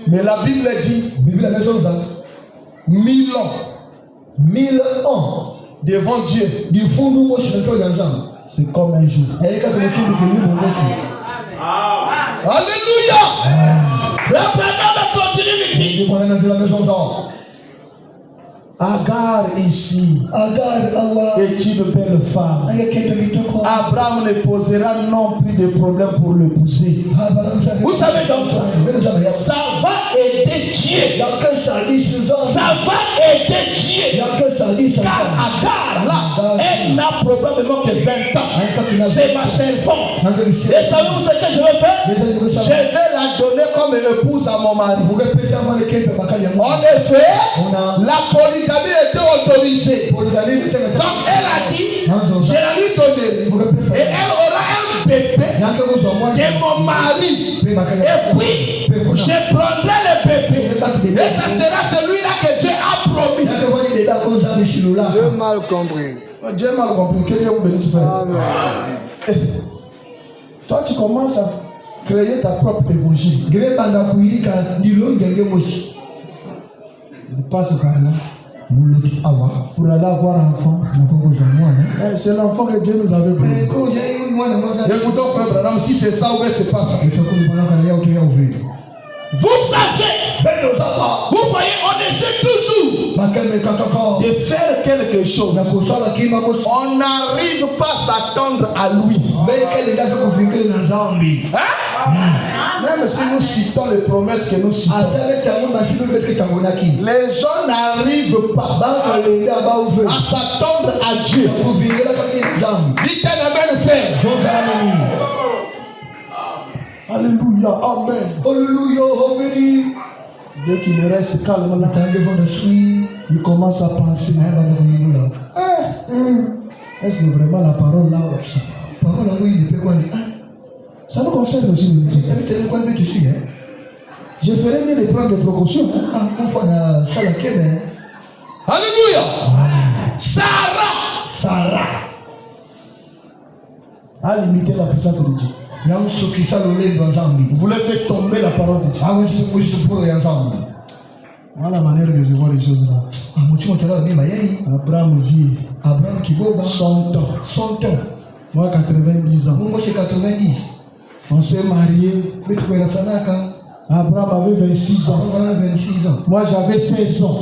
Mais la Bible dit 1000 ans. 1000 ans devant Dieu. C'est comme un jour. Alléluia. Agar ici est une belle femme. Abraham ne posera non plus de problème pour l'épouser. Vous savez donc ça va aider Dieu. Ça va aider Dieu. Car Agar là, elle n'a probablement que 20 ans. C'est ma servante. Et savez-vous ce que je vais faire? Je vais la donner comme épouse à mon mari. En effet, la polygamie était autorisée. Donc elle a dit, je la lui donnerai. Et elle aura un bébé de mon mari. Et puis, je prendrai le bébé. Et ça sera celui-là que Dieu a promis. Dieu mal compris. Dieu mal compris. Que Dieu vous bénisse, frère. Amen. Toi, tu commences à créer ta propre évangile. Passe par là. Pour aller avoir un enfant. C'est l'enfant que Dieu nous avait pris. Écoutons, frère Branham, si c'est ça, où est-ce que c'est pas ça? Vous savez, vous voyez, on essaie toujours de faire quelque chose. On n'arrive pas à s'attendre à lui. Même si nous citons les promesses que nous citons, les gens n'arrivent pas à s'attendre à Dieu. Dites un amen, frère. Alléluia, amen. Alléluia, amen. Dès qu'il reste calme là, il commence à penser. Est-ce que vraiment la parole là? Ça nous concerne aussi. Je ferais mieux de prendre des précautions. Alléluia. Sarah a limité la puissance de Dieu. Vous voulez faire tomber la parole de Dieu. Voilà la manière que je vois les choses là. Abraham vit 100 ans. Moi 90 ans. On s'est marié. Abraham avait 26 ans. Moi j'avais 16 ans.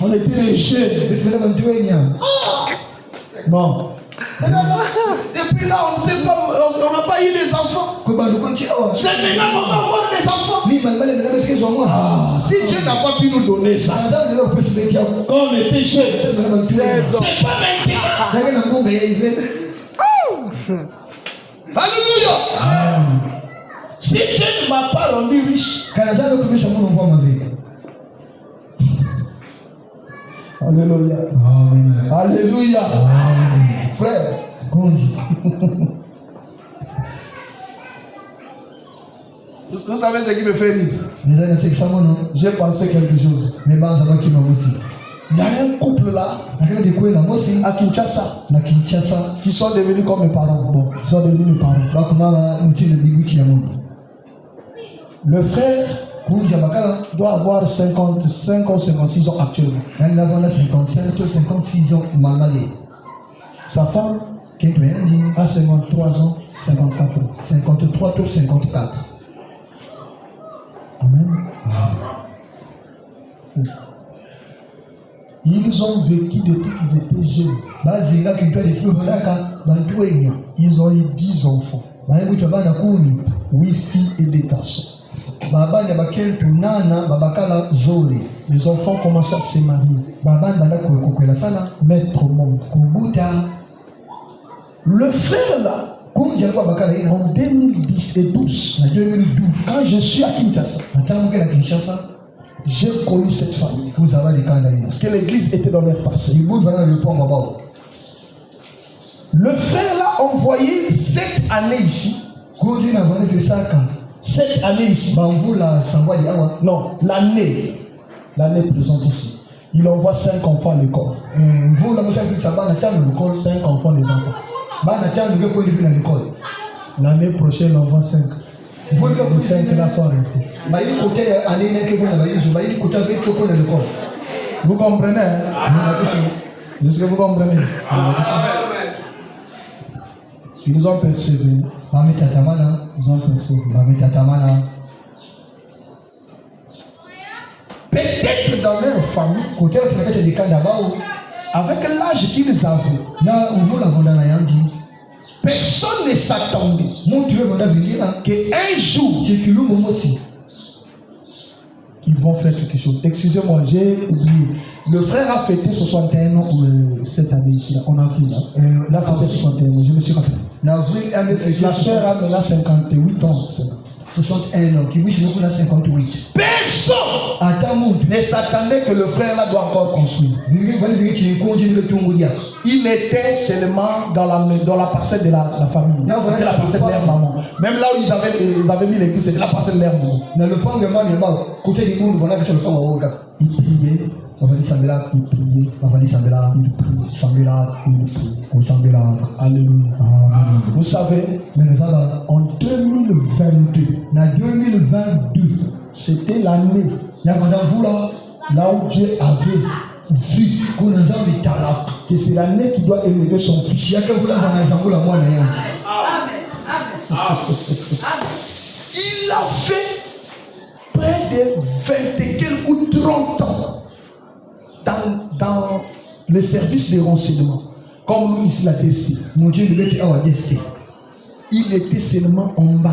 On était des jeunes. Non. Et puis là, on ne sait pas, on n'a pas eu les enfants. C'est maintenant qu'on va avoir des enfants. Si Dieu n'a pas pu nous donner ça, quand on était jeunes, c'est pas maintenant. Alléluia. Si Dieu ne m'a pas rendu riche, alléluia. Amen. Alléluia. Amen. Frère, vous savez ce qui me fait rire? J'ai pensé quelque chose. Il y a un couple là à Kinshasa qui sont devenus comme mes parents. Bon, ils sont devenus mes parents. Le frère doit avoir 55 ou 56 ans actuellement. 55 ou 56 ans, Sa femme a 53 ans, 54 ans. 53 ou 54. Amen. Ils ont vécu depuis qu'ils étaient jeunes. Ils ont eu 10 enfants. 8 filles et des garçons. Les enfants commencent à se marier. Mettre au monde. Le frère là, en 2010 et 12, quand je suis à Kinshasa, j'ai connu cette famille. Parce que l'église était dans leur passé. Le frère l'a envoyé cette année ici. Cette année ici. Non, l'année présente ici. Il envoie 5 enfants à l'école. 5 enfants de 20 ans. L'année prochaine, il envoie 5. Les 5 là sont restés. Vous comprenez? Est-ce que vous comprenez? Ils ont persévéré. Ils ont persévéré. Peut-être dans leur famille, avec l'âge qu'ils avaient, personne ne s'attendait qu'un jour, ils vont faire quelque chose. Excusez-moi, j'ai oublié. Le frère a fêté 61 ans cette année ici. On a fini. Il a fêté 61 ans, je me suis rappelé. La soeur a maintenant 58 ans. 61 ans, qui oui, je me 58. Personne ne s'attendait que le frère là doit encore construire. Il était seulement dans la parcelle de la famille. C'était la parcelle de leur maman. Même là où ils avaient mis l'église, c'était la parcelle de leur maman. Il priait. Alléluia. Vous savez, en 2022, c'était l'année là où Dieu avait vu que c'est l'année qui doit élever son fils. Il a fait près de 20 et quelques ou 30 ans dans le service de renseignement, comme nous ici la DC. Il était seulement en bas.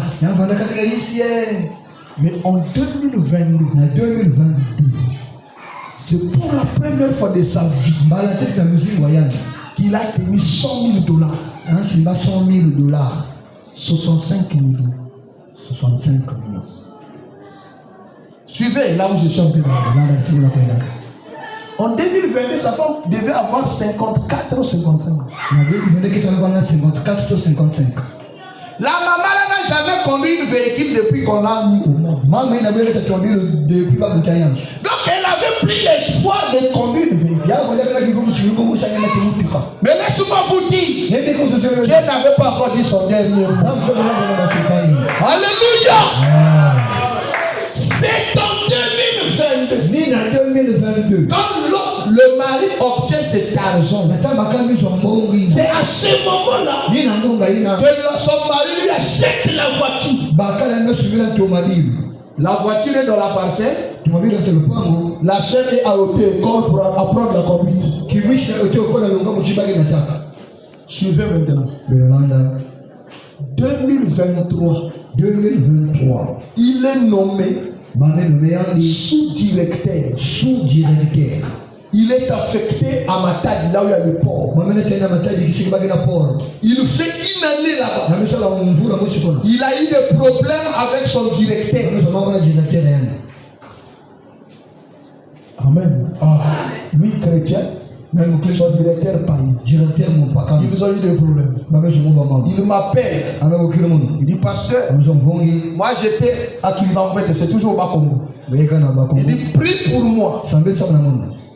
Mais en 2022, c'est pour la première fois de sa vie qu'il a tenu $100,000. 65 millions. 65 millions. Suivez là où je suis en train. En 2022, sa femme devait avoir 54 ou 55. La maman n'a jamais conduit une véhicule depuis qu'on l'a mis au monde. Donc elle avait pris l'espoir de conduire une véhicule. Mais laisse-moi vous dire, Dieu n'avait pas encore dit son dernier mot. Alléluia. C'est en 2022. Quand le mari obtient cet argent, c'est à ce moment-là que son mari lui achète la voiture. La voiture est dans la parcelle. La chaîne est à l'école pour apprendre la conduite. Suivez maintenant. 2023. Il est nommé sous-directeur il est affecté à Matadi, là où il y a le port. Il fait une année là-bas. Il a eu des problèmes avec son directeur. Amen. Lui, chrétien, même son directeur païen. Ils ont eu des problèmes. Il m'appelle. Il dit, pasteur, moi j'étais à Kinzambet, c'est toujours au Bas-Congo. Il dit, prie pour moi.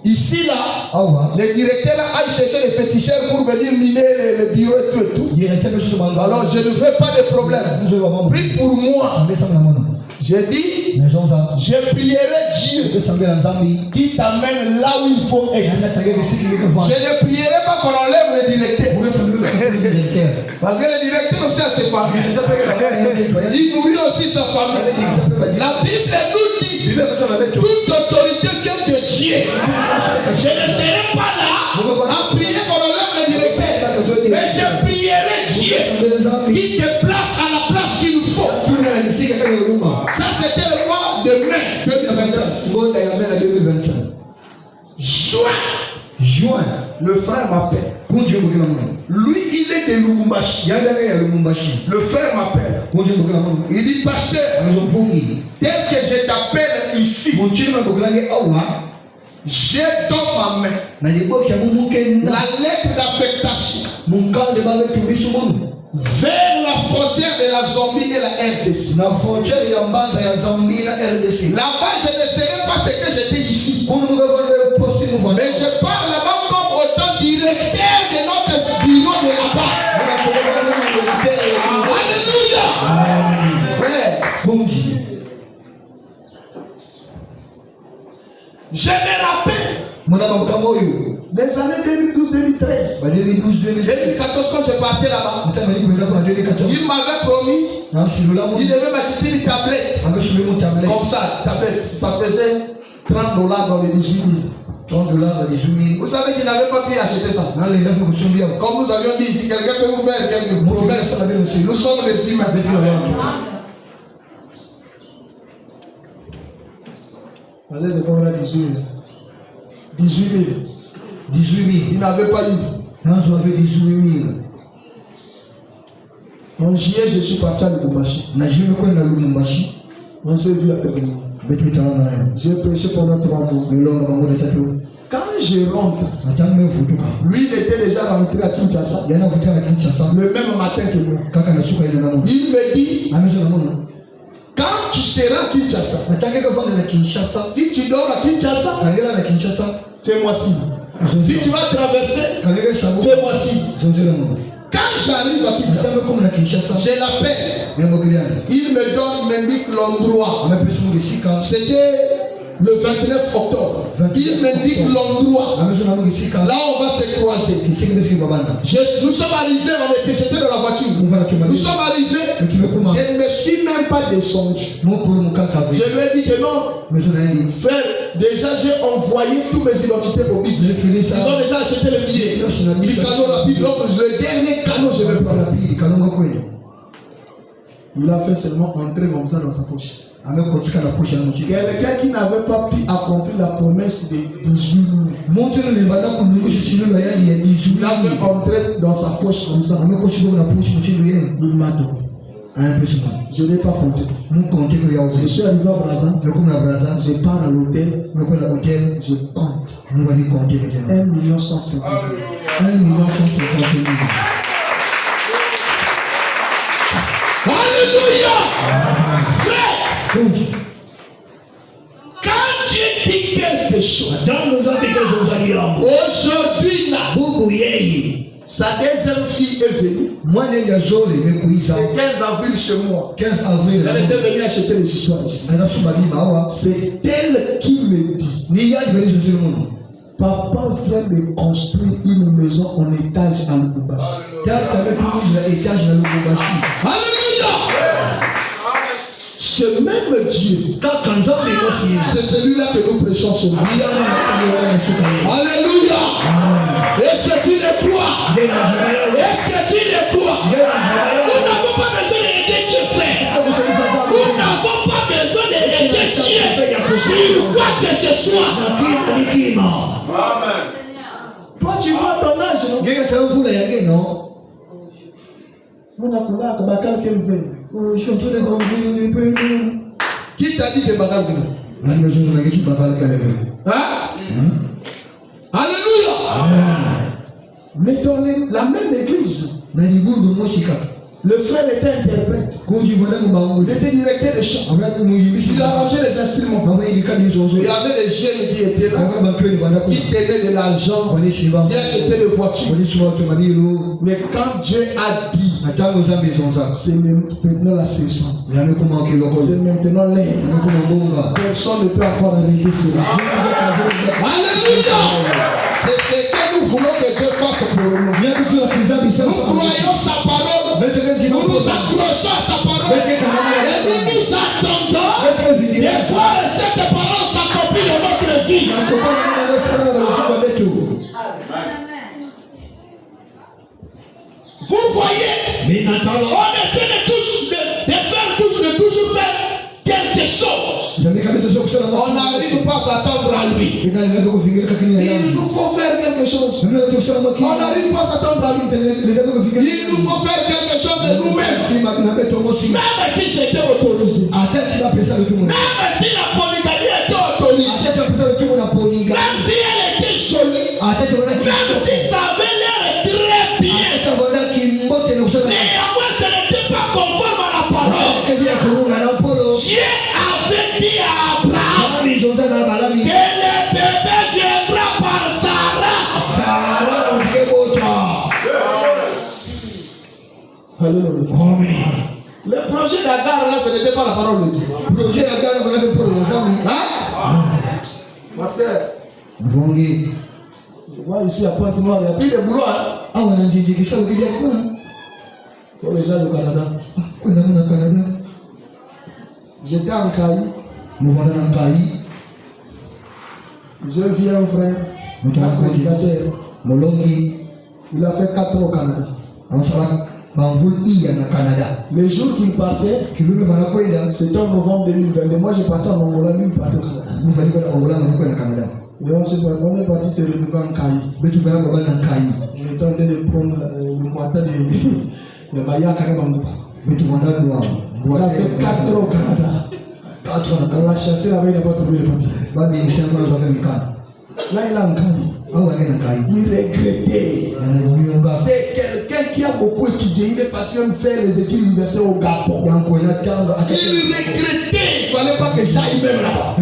Ici là, le directeur a cherché les féticheurs pour venir miner le bureau et tout. Alors je ne fais pas de problème. Prie pour moi. J'ai dit, je prierai Dieu qui t'amène là où il faut être. Je ne prierai pas qu'on enlève le directeur. Parce que le directeur aussi a ses familles. Il nourrit aussi sa famille. La Bible nous dit, toute autorité vient de Dieu. Je ne serai pas là à prier qu'on enlève le directeur. Mais je prierai Dieu qui te place à la place qu'il faut. Ça c'était le mois de mai 2025. Juin, le frère m'appelle. Lui, il est de Lubumbashi. Le frère m'appelle. Il dit, pasteur, tel que je t'appelle ici, j'ai dans ma main la lettre d'affectation vers la frontière de la Zambie et la RDC. Là-bas, je ne sais pas ce que j'étais ici. Mais je parle là-bas comme autant directeur de notre bureau de là-bas. Alléluia. Je me rappelle des années 2012-2013. 2014, quand je partais là-bas, il m'avait promis, il devait m'acheter une tablette. Comme ça, tablette, ça faisait $30 dans les 18 000. Vous savez qu'il n'avait pas pu acheter ça. Comme nous avions dit ici, quelqu'un peut vous faire quelques promesses. Nous sommes les humains. 18 000. Il n'avait pas eu. En juillet, je suis parti à Lubumbashi. On s'est vu avec lui. J'ai prêché pendant 3 mois. Quand je rentre, lui il était déjà rentré à Kinshasa. Le même matin que moi. Il me dit, quand tu seras à Kinshasa, si tu dors à Kinshasa, fais-moi signe. Si tu vas traverser, fais-moi signe. Quand j'arrive à Kinshasa, je l'appelle. Il me m'indique l'endroit. C'était le 29 octobre. Il m'indique l'endroit. Là, on va se croiser. Nous sommes arrivés, j'étais dans la voiture. Nous sommes arrivés, je ne me suis même pas descendu. Je lui ai dit que non, frère, déjà j'ai envoyé tous mes identités au BIC. Ils ont déjà acheté le billet du canot rapide. Donc le dernier canot, je vais prendre. Il a fait seulement entrer comme ça dans sa poche. Quelqu'un qui n'avait pas pu accomplir la promesse de 18 000. Il avait entré dans sa poche comme ça. Il m'a donné. Je n'ai pas compté. Je suis arrivé à Brazza. Je pars à l'hôtel. Je compte. 1 150 000. 1 150 000. Alléluia. Frère, quand Dieu dit quelque chose, aujourd'hui là, sa deuxième fille est venue. Le 15 avril chez moi. Elle était venue acheter les histoires ici. C'est elle qui me dit, papa vient de construire une maison en étage à Lubumbashi. Alléluia. Ce même Dieu, c'est celui-là que nous prêchons ce matin. Alléluia. Est-ce que tu le crois? Est-ce que tu le crois? Nous n'avons pas besoin de aider Dieu, frère. Nous n'avons pas besoin de aider Dieu. sur quoi que ce soit. Amen. Toi, tu vois ton âge, non? Je suis en train de grandir. Qui t'a dit que Bakal Alléluia. Mais dans la même église, le frère était interprète. Il était directeur de chant. Il arrangeait les instruments. Il y avait des jeunes qui étaient là, qui tenaient de l'argent, qui achetaient des voitures. Mais quand Dieu a dit, c'est maintenant la saison. C'est maintenant l'air. Personne ne peut encore arrêter cela. Alléluia. C'est ce que nous voulons que Dieu fasse pour nous. Nous croyons sa parole. Nous nous accrochons à sa parole. Et nous nous attendons de voir cette parole s'accomplir dans notre vie. Vous voyez, on essaie de toujours faire quelque chose. On n'arrive pas à s'attendre à lui. Il nous faut faire quelque chose. On n'arrive pas à s'attendre à lui. Il nous faut faire quelque chose de nous-mêmes. Même si c'était autorisé. Même si la polygamie était autorisée. Même si elle était jolie. Même si ça avait l'air très bien. Mais à moi, ce n'était pas conforme à la parole. Dieu avait dit à Abraham que le bébé viendra par Sarah. Le projet d'Agar là, ce n'était pas la parole de Dieu. Pasteur, je vois ici à Pointe-Noire, il y a plus de boulot. Pour les gens du Canada. J'étais en Caï. Je viens un frère. Il a fait 4 ans au Canada. Le jour qu'il partait, c'était en novembre 2022. Moi, j'ai parti en Angola, lui, il partait au Canada. Et on est parti se retrouver en Caï. On était en train de prendre le moitié de Maya Karabangoupa. Il a fait 4 ans au Canada. On l'a chassé là-bas, il n'a pas trouvé le papier. Là, il est en Caï. Il regrettait. C'est quelqu'un qui a beaucoup étudié. Il est parti même faire les études universitaires au Gabon. Il regrettait. Il ne fallait pas que j'aille même là-bas.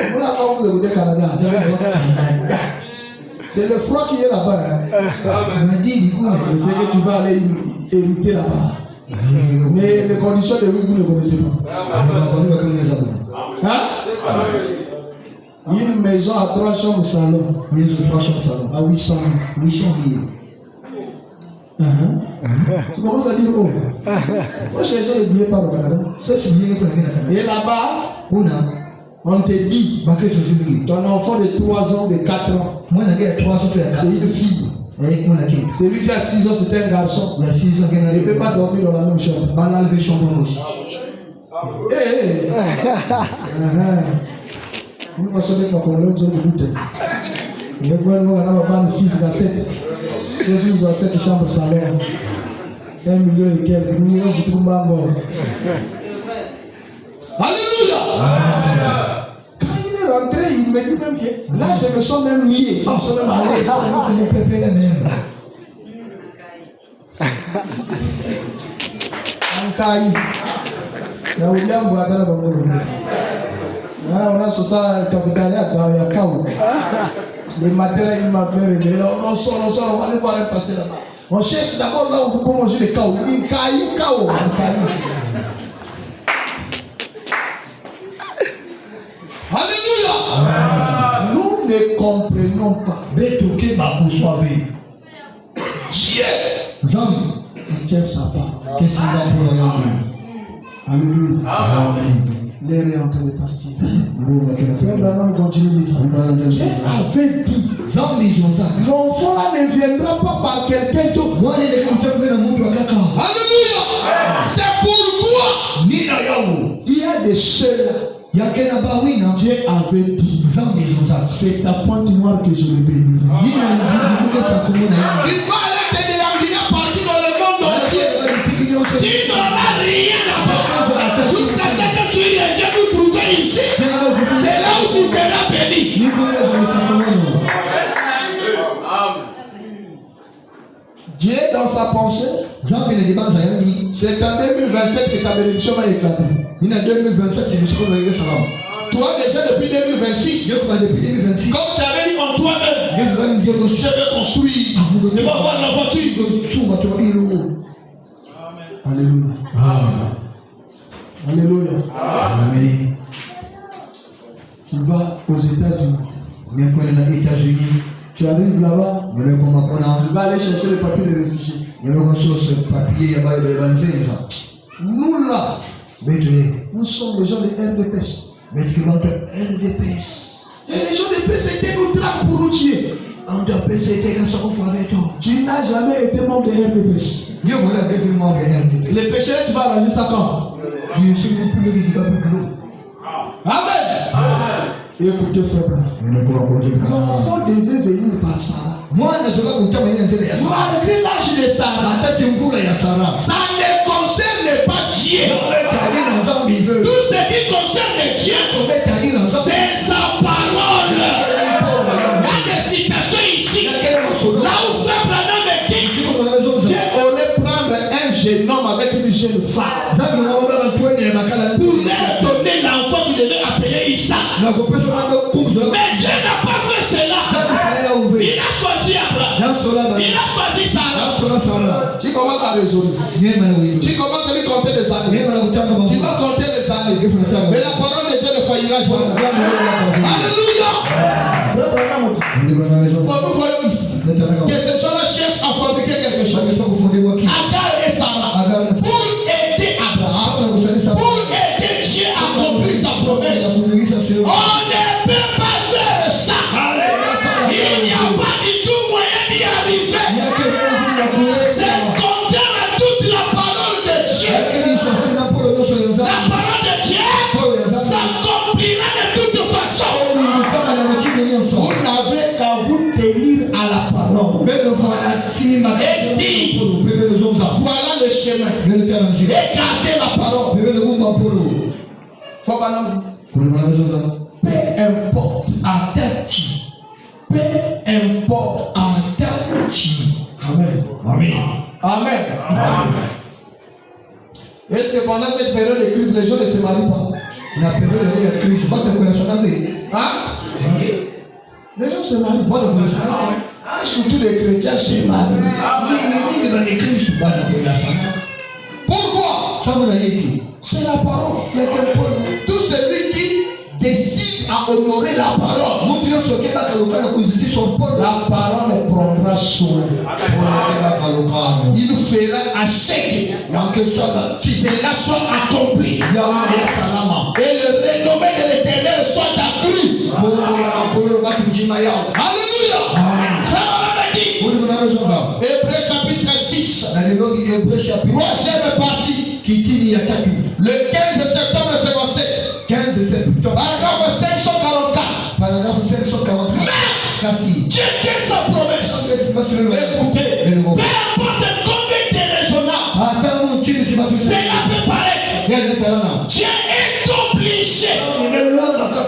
On n'a pas envie de Canada. C'est le froid qui est là-bas. C'est que tu vas aller hériter là-bas. Mais les conditions de vie, vous ne connaissez pas. Une maison à 3 chambres salon. À 800 000. Tu commences à dire oh. Moi, chercher les billets par le Canada. Et là-bas, on te dit ton enfant de 3 ans, de 4 ans, c'est une fille. Celui qui a 6 ans, c'est un garçon. Il ne peut pas dormir dans la même chambre. Nous va sonner pour qu'on l'ait de bouteille. Il va voir 6 à 7. Si vous avez 7 chambres salon, 1 million et quelques, nous allons vous trouver mort. Alléluia! Quand il est rentré, il me dit même que là, je me sens même lié. Je me sens même à l'aise. En Caï. Là où il y a un bois dans la banque. On a ce ça, il y a Kaou. Le matin, il m'a fait réveiller. On sort, on va aller voir un pasteur là-bas. On cherche d'abord là où on peut manger les Kaou. Il dit Kaou. Alléluia. Nous ne comprenons pas. Dieu, il tient sa part. Alléluia. Amen. L'air est en train de partir. Frère Branham continue de dire. Dieu avait dit. L'enfant là ne viendra pas par quelqu'un d'autre. Alléluia. C'est pourquoi Il y a des ceux-là. Dieu avait dit, c'est ta pointe noire que je vais bénir. Il va aller te déambiner partout dans le monde entier. Tu n'auras rien là-bas. Jusqu'à ce que tu viennes nous trouver ici. C'est là où tu seras béni. Dieu, dans sa pensée, c'est en 2027 que ta bénédiction va éclater. Toi, déjà depuis 2026, comme tu avais dit en toi-même, je vais construire, je vais avoir la voiture. Alléluia. Alléluia. Amen. Tu vas aux États-Unis. Tu arrives là-bas, tu vas aller chercher le papier de réfugiés. Nous là, nous sommes les gens de RDPS. Et les gens de paix, c'était nous traquent pour nous tuer. Tu n'as jamais été membre de RDPS. Les pécheurs, tu vas arranger ça quand? Amen. Et écoutez, frère, l'enfant devait venir par Sarah. Malgré l'âge de Sarah, ça ne concerne pas Dieu. Tout ce qui concerne Dieu, c'est sa parole. Il y a des citations ici. Là où Frère Branham est dit, Dieu aurait prendre un jeune homme avec une jeune femme pour leur donner l'enfant qu'il devait appeler Isaac. Mais Dieu n'a pas fait cela. Il a choisi Abraham. Il a choisi Sarah. Tu commences à raisonner. Tu commences à lui compter les années. Tu vas compter les années. Mais la parole de Dieu ne faillira jamais. Alléluia. Nous voyons ici que ces gens-là cherchent à fabriquer quelque chose. Agar et Sarah. Pour aider Abraham. Pour aider Dieu à accomplir sa promesse. On ne peut pas faire ça. Il n'y a pas du tout moyen d'y arriver. C'est contraire à toute la parole de Dieu. La parole de Dieu s'accomplira de toute façon. Vous n'avez qu'à vous tenir à la parole. Et dire, voilà le chemin. Et gardez la parole. Faut pas peu importe à qui. Peu importe à qui. Amen. Amen. Amen. Est-ce que pendant cette période de crise, les gens ne se marient pas? La période de crise, pas de relation avec. Hein? Les gens se marient pas de relation. Surtout les chrétiens se marient. Pourquoi? C'est la parole. Tout celui qui décide à honorer la parole, la parole prendra soin. Il fera à ce que cela soit accompli. Et le renommé de l'Éternel soit accru. Alléluia. Hébreux chapitre 6. Troisième partie. Le 15 septembre 57. Paragraphe 544. Dieu tient sa promesse. Écoutez, peu importe combien de raisonnable cela peut paraître, Dieu est obligé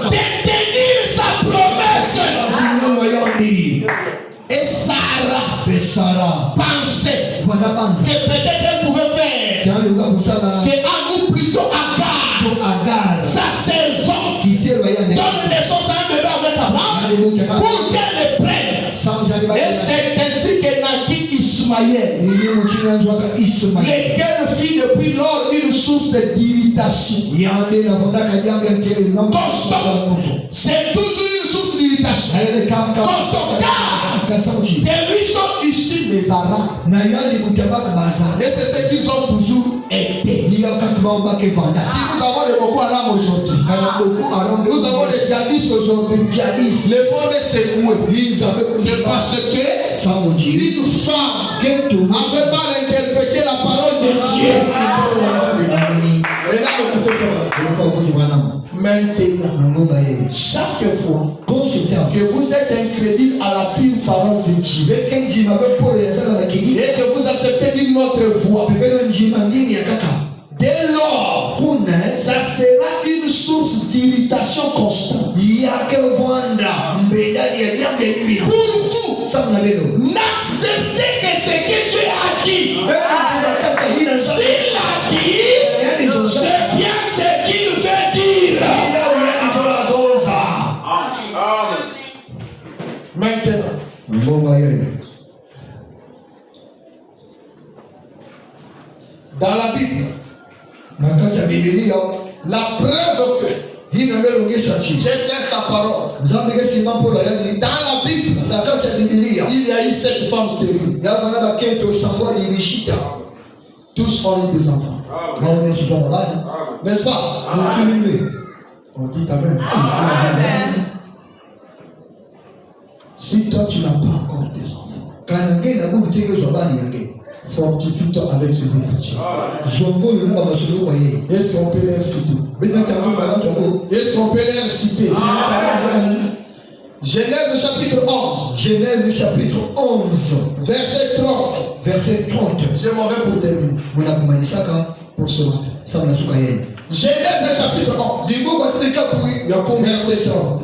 de tenir sa promesse. Et Sarah pensait que peut-être elle pouvait faire qu'un nous plutôt Agar, sa servante, donne naissance à un bébé avec Abraham pour qu'elle le prenne. Et c'est ainsi que naquit Ismaël, lequel fit depuis lors une source d'irritation. C'est toujours une source d'irritation. De lui sont issus les Arabes. Et c'est ce qu'ils ont toujours été. Si nous avons des Boko Haram aujourd'hui, nous avons des djihadistes aujourd'hui, le monde est secoué. C'est parce que une femme avait mal interprété la parole de Dieu. Regarde, écoutez, Chaque fois que vous êtes incrédule à la pure parole de Dieu et que vous acceptez une autre voie, dès lors, ça sera une source d'irritation constante. Pour vous, n'acceptez que ce que Dieu a dit. S'il a dit, c'est bien ce qu'il veut dire. Maintenant, dans la Bible, la preuve que Dieu tient sa parole. Dans la Bible, il y a eu 7 femmes stériles. Tous ont eu des enfants. N'est-ce pas? On dit Amen. Si toi tu n'as pas encore des enfants, fortifie-toi avec ces écritures. Est-ce qu'on peut les citer? Est-ce qu'on peut les citer? Genèse chapitre 11. Genèse chapitre 11. Verset 30. Verset 30. Je m'en vais pour terminer. Pour ce matin. Genèse chapitre 11. Verset 30.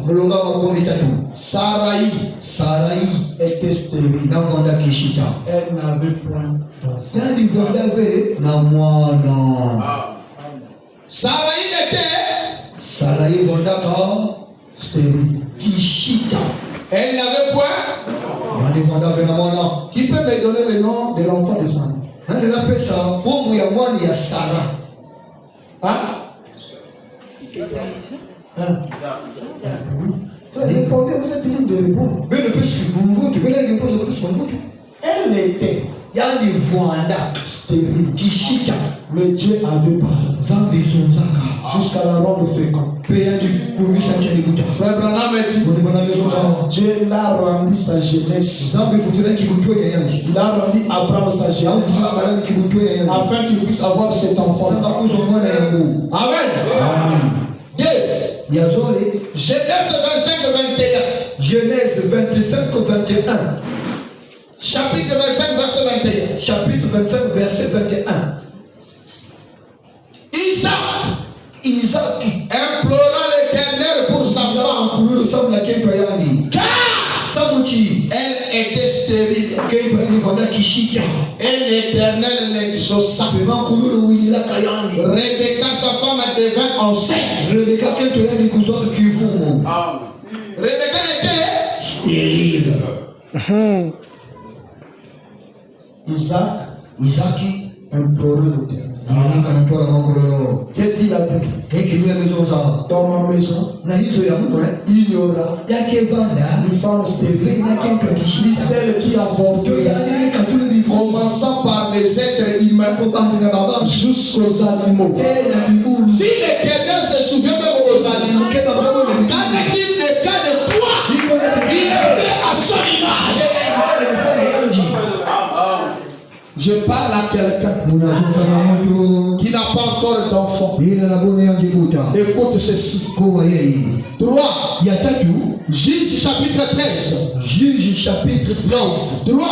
Sarai était stérile. Elle n'avait point d'enfant. Sarai était stérile. Elle n'avait point. Qui peut me donner le nom de l'enfant de Sarah? Hein? Répondez, vous êtes libre de répondre. Elle était stérile. Mais Dieu avait parlé jusqu'à la ronde féconde. Frère Branham dit, Dieu l'a rendu sa jeunesse. Il a rendu Abraham sa jeunesse afin qu'il puisse avoir cet enfant. Amen. Genèse 25-21. Genèse 25-21. Chapitre 25, verset 21. Chapitre 25, verset 21. Isaac implora l'Éternel pour sa femme, car elle était stérile. Et l'Éternel l'exauça. Rebecca, sa femme, devint enceinte. Rebecca était stérile. Isaac implorait l'Éternel. Qu'est-ce qu'il a dit? Dans ma maison, il y aura une femme stérile, celle qui avorte, commençant par les êtres humains jusqu'aux animaux. Si l'Éternel se souvient même aux animaux, qu'en est-il des cas de toi? Il est fait à son image. Je parle à quelqu'un qui n'a pas encore d'enfant. Écoute ceci. 3. Juge chapitre 13. Juge chapitre 13. 3.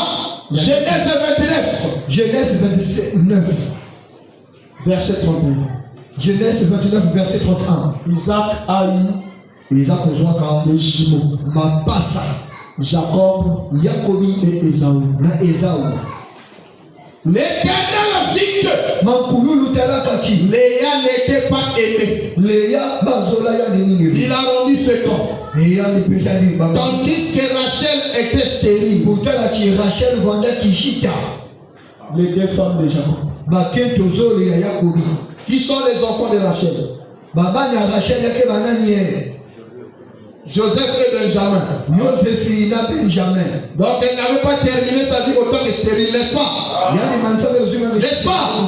Genèse 29. Genèse 29. Verset 31. Genèse 29, verset 31. Isaac a eu les jumeaux. Jacob, Jacobi et Ésaü. L'Éternel vit que Léa n'était pas aimée. Il a rendu fécond. Tandis que Rachel était stérile. Les deux femmes de Jacob. Qui sont les enfants de Rachel? Joseph et Benjamin. Donc elle n'avait pas terminé sa vie autant que stérile, n'est-ce pas? N'est-ce pas?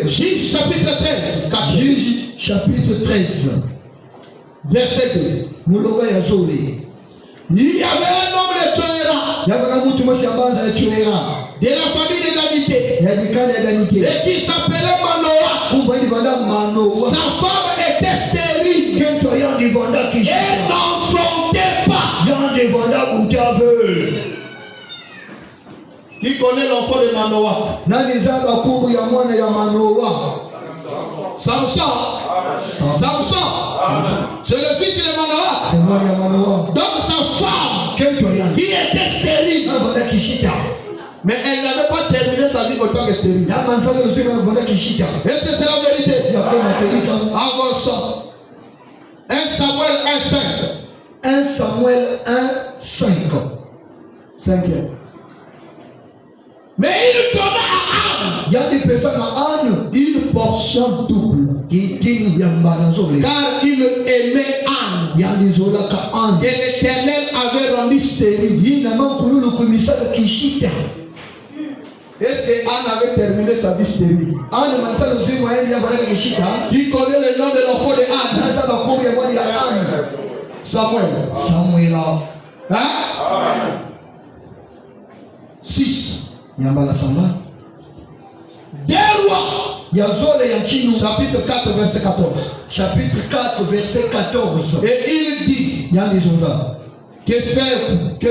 Juge chapitre 13. Juge chapitre 13. Verset 2. Il y avait un homme de de la famille de Danité, et qui s'appelait Manoah. Sa femme était stérile. Qui connaît l'enfant de Manoah? Nani zaba kumbu ya mwana ya Manoah? Samson. Samson. C'est le fils de Manoah. Donc sa femme qui était stérile. Mais elle n'avait pas terminé sa vie autant que stérile. Est-ce que c'est la vérité? Avançons. 1 Samuel 1,5. 1 Samuel 1,5. 5. Mais il donna à Anne une portion double. Car il aimait Anne. Que l'Éternel avait rendu stérile. Est-ce que Anne avait terminé sa vie stérile? Qui connaît le nom de l'enfant de Anne? Samuel. Hein? 6. Des rois. Chapitre 4, verset 14. Chapitre 4, verset 14. Et il dit, que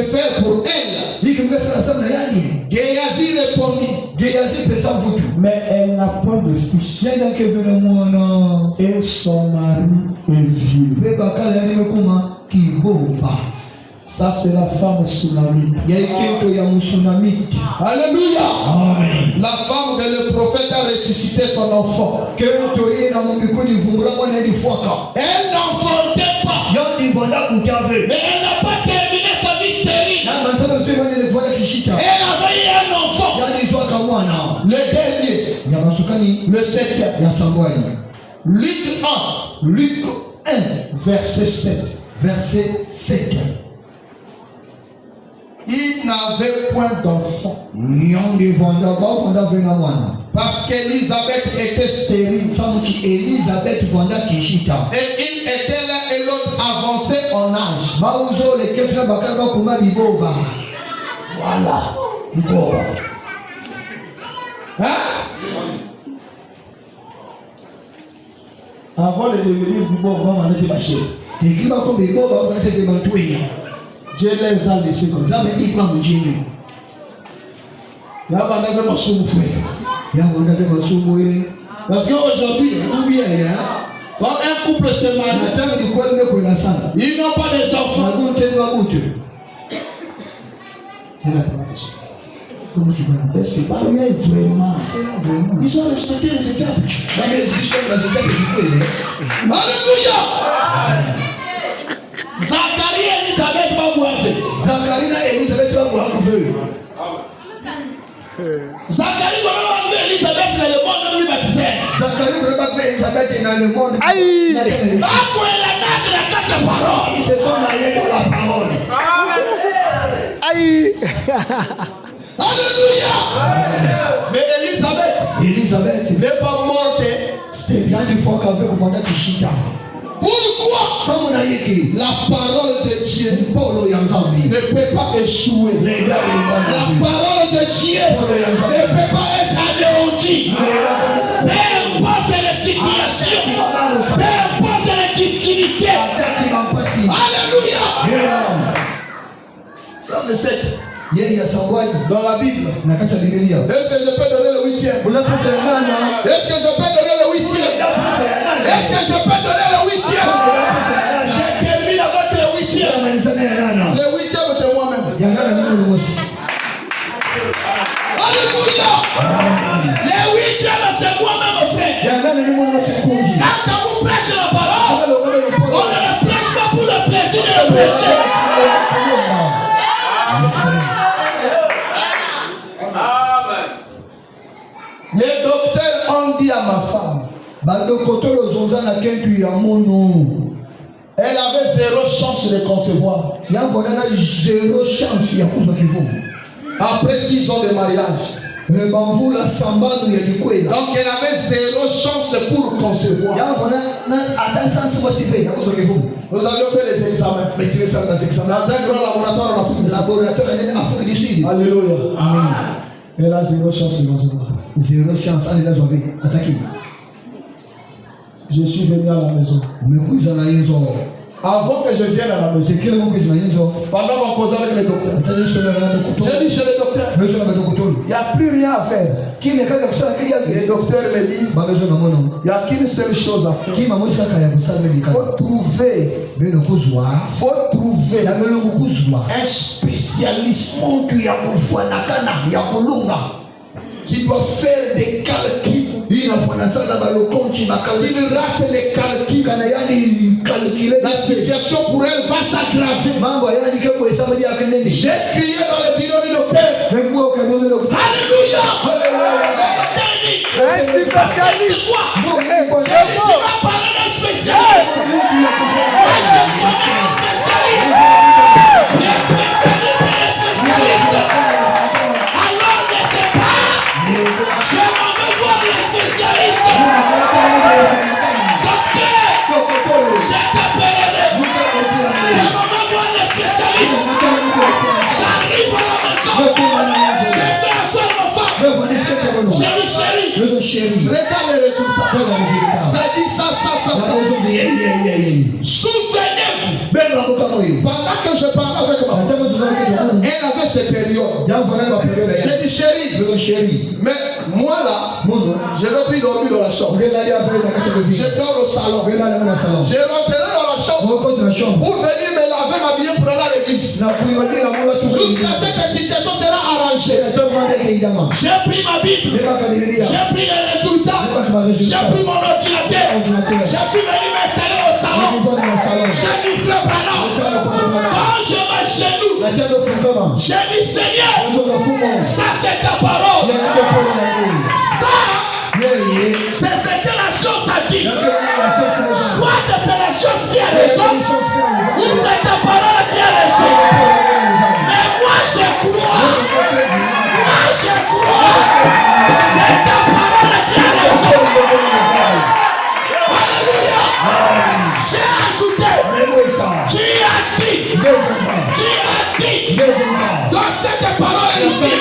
faire pour elle? Géasi répondit, mais elle n'a pas de fils. Et son mari est vieux. Ça, c'est la femme tsunamite. Alléluia. Amen. La femme que le prophète a ressuscité son enfant. Elle n'enfantait pas. Mais elle n'a pas terminé sa vie stérile. Elle avait eu un enfant. Le dernier. Le 7e. Luc 1. Verset 7. Verset 7. Il n'avait point d'enfant. Parce qu'Élisabeth était stérile. Et il était l'un et l'autre avancé en âge. Voilà. Hein? Avant de devenir Bibo, on va aller marcher. Dieu les a laissés comme ça. Parce qu'aujourd'hui, quand un couple se marie, ils n'ont pas des enfants. Comment tu vois? C'est pas vrai vraiment. Ils ont respecté les étapes. Alléluia. Zacharie et Elisabeth vont boire. Zacharie et Elisabeth vont boire. Zacharie va voir Elisabeth dans le monde de baptisé. Zacharie va voir Elisabeth dans le monde. Aïe. Ils se sont mariés dans la parole. Aïe. Alléluia. Mais Elisabeth n'est pas morte. Pourquoi la parole de Dieu ne peut pas échouer? La parole de Dieu ne peut pas être anéantie. Peu importe les situations, peu importe les difficultés. Alléluia. Ça c'est sec. Dans la Bible. Est-ce que je peux donner le 8e? Est-ce que je peux donner le 8e? Est-ce que je peux donner le 8e? Je termine avec le 8e. Le 8e c'est moi-même. Alléluia. Le 8e c'est moi-même frère. Quand on vous prêche la parole, on ne la prêche pas pour le plaisir de le prêcher. Les docteurs ont dit à ma femme, elle avait 0 chance de concevoir. Après 6 ans de mariage. Donc elle avait 0 chance pour concevoir. Nous avions fait les examens. Dans un grand laboratoire en Afrique du Sud. Alléluia. Amen. Elle a 0 chance de concevoir. 0 chance. Je suis venu à la maison. Avant que je vienne à la maison, pendant mon cause avec le docteur, j'ai dit chez le docteur, il n'y a plus rien à faire. Le docteur me dit, il n'y a qu'une seule chose à faire. Il faut trouver un spécialiste qui doit faire des calculs. S'il rate les calculs, la situation pour elle va s'aggraver. J'ai crié dans le bureau du docteur. Alléluia. Un spécialiste. Tu vas parler d'un spécialiste. Chérie, regarde les résultats. Ça dit ça. Souvenez-vous, pendant que je parlais avec ma femme, elle avait ses périodes. J'ai dit chérie, mais moi là, je ne vais plus dormir dans la chambre. Je dors au salon. Je rentrerai dans la chambre pour venir me laver, m'habiller pour aller à l'église. Jusqu'à ce que la situation sera arrangée. J'ai pris ma Bible, j'ai pris les résultats, j'ai pris mon ordinateur, je suis venu m'installer au salon. J'ai dit frère Branham, quand je m'agenouille, j'ai dit Seigneur, ça c'est ta parole. Ça, c'est ce que la chose a dit. Soit que c'est la chose qui a raison, ou c'est ta parole qui a raison. Mais moi je crois. C'est ta parole qui a raison. Alléluia. J'ai ajouté. Tu as dit. Dans cette parole ici,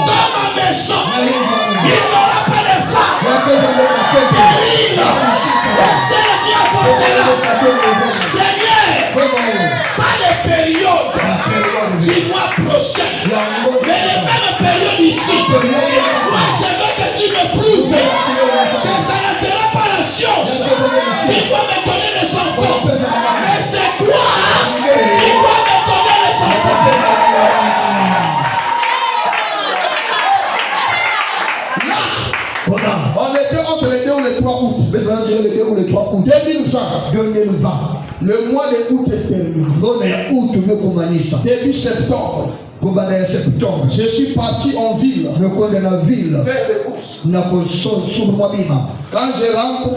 dans ma maison, il n'aura pas de femme stérile. Le seul qui apportera, Seigneur, pas les périodes du mois prochain, mais les mêmes périodes ici. Moi, je veux que tu me prouves que ça ne sera pas la science. Il faut me donner les enfants. Mais c'est toi qui dois me donner les enfants. Là, on était entre les 2 ou les 3 août. 2020. Le mois de août est terminé. Début septembre. Je suis parti en ville faire des courses. Quand je rentre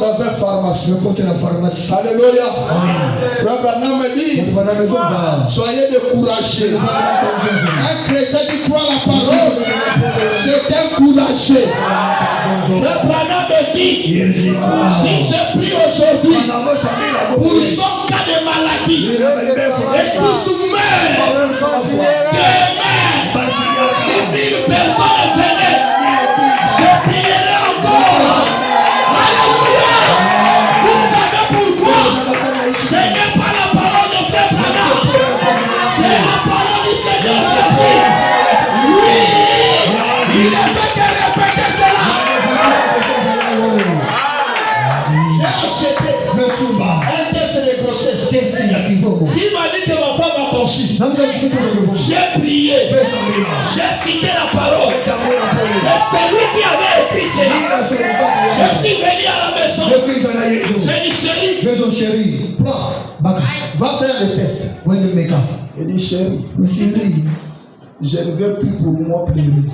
dans un pharmacie. Alléluia. Frère Branham me dit, soyez découragés. Un chrétien qui croit la parole, c'est encouragé. Frère Branham me dit, si je prie aujourd'hui pour son cas de maladie et pour soumettre demain, si 1000 personnes venaient, je prierai encore. Alléluia. Vous savez pourquoi? Ce n'est pas la parole de Frère Branham, c'est la parole du Seigneur Jésus. Oui, il ne fait que répéter cela. J'ai acheté un test de grossesse. Il m'a dit que ma femme a conçu. J'ai prié. J'ai cité la parole. C'est lui qui avait écrit cela. Je suis venu à la maison. J'ai dit chérie, va faire le test. Il dit chérie, je ne veux plus pour moi pleurer.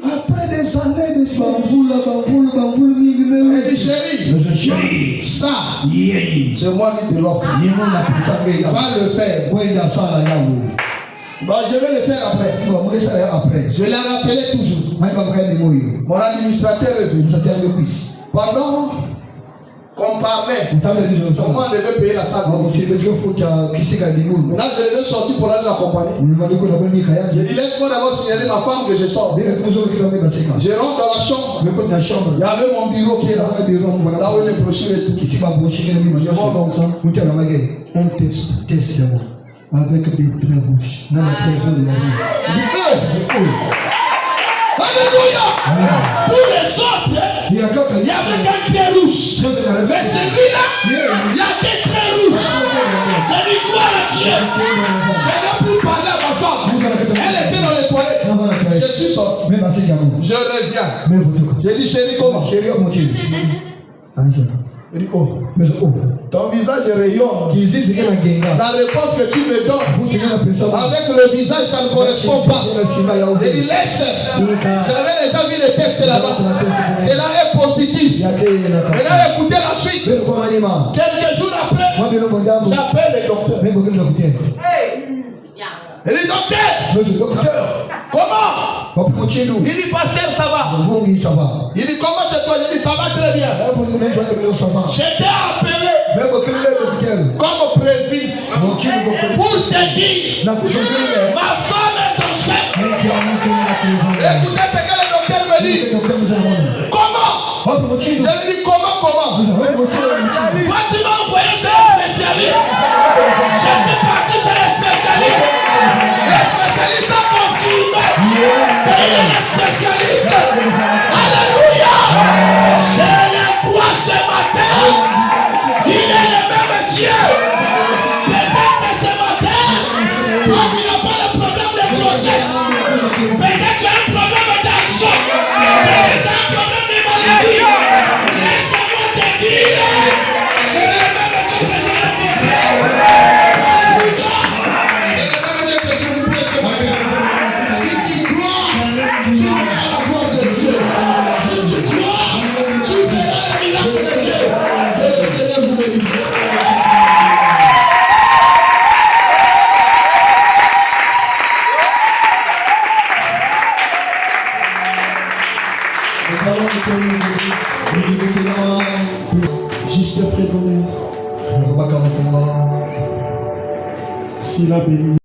Après des années de ça, elle dit chérie, ça, c'est moi qui te l'offre. Va le faire. Bon, je vais le faire après. Je l'ai rappelé toujours. Mon administrateur est venu. Pendant qu'on parlait. Comment Comment on devait payer la salle. Maintenant, je devais sortir pour aller l'accompagner. J'ai dit, laisse-moi d'abord signaler ma femme que je sors. Je rentre dans la chambre. Il y avait mon bureau qui est là. Là où les brochures et tout. Je vois comme ça. Un test. Avec des traits rouges. Alléluia! Pour les autres, il y avait un trait rouge. Mais celui-là, il y a des traits rouges. J'ai dit gloire à Dieu. Je n'ai plus parlé à ma femme. Elle était dans les toilettes. Je suis sorti. Je reviens. J'ai dit chérie, comment? Il dit oh. Ton visage rayonne. La réponse que tu me donnes avec le visage, ça ne correspond pas. Il dit laisse. J'avais déjà vu les tests là-bas. Cela est positif. Maintenant écoutez la suite. Quelques jours après, j'appelle le docteur. Il dit docteur, comment? Il dit pasteur, ça va. Il dit comment chez toi? Il dit ça va très bien. J'étais appelé comme prévu pour te dire ma femme est enceinte. Écoutez ce que le docteur me dit. Comment? Je lui dis comment? Moi tu m'as envoyé chez le spécialiste. Je suis parti chez le spécialiste. Le spécialiste a confirmé qu'il est le spécialiste. Alléluia. Je le crois ce matin. Il est le même Dieu. Peut-être que ce matin, toi tu n'as pas de problème de grossesse. Peut-être tu as un problème d'argent. Peut-être tu as un problème de maladie. Laisse-moi te dire, c'est le même Dieu que je l'ai fait. Si tu crois, tu verras la gloire de Dieu. Si tu crois, tu verras le miracle de Dieu. Que le Seigneur vous bénisse. Juste frère, s'il a béni.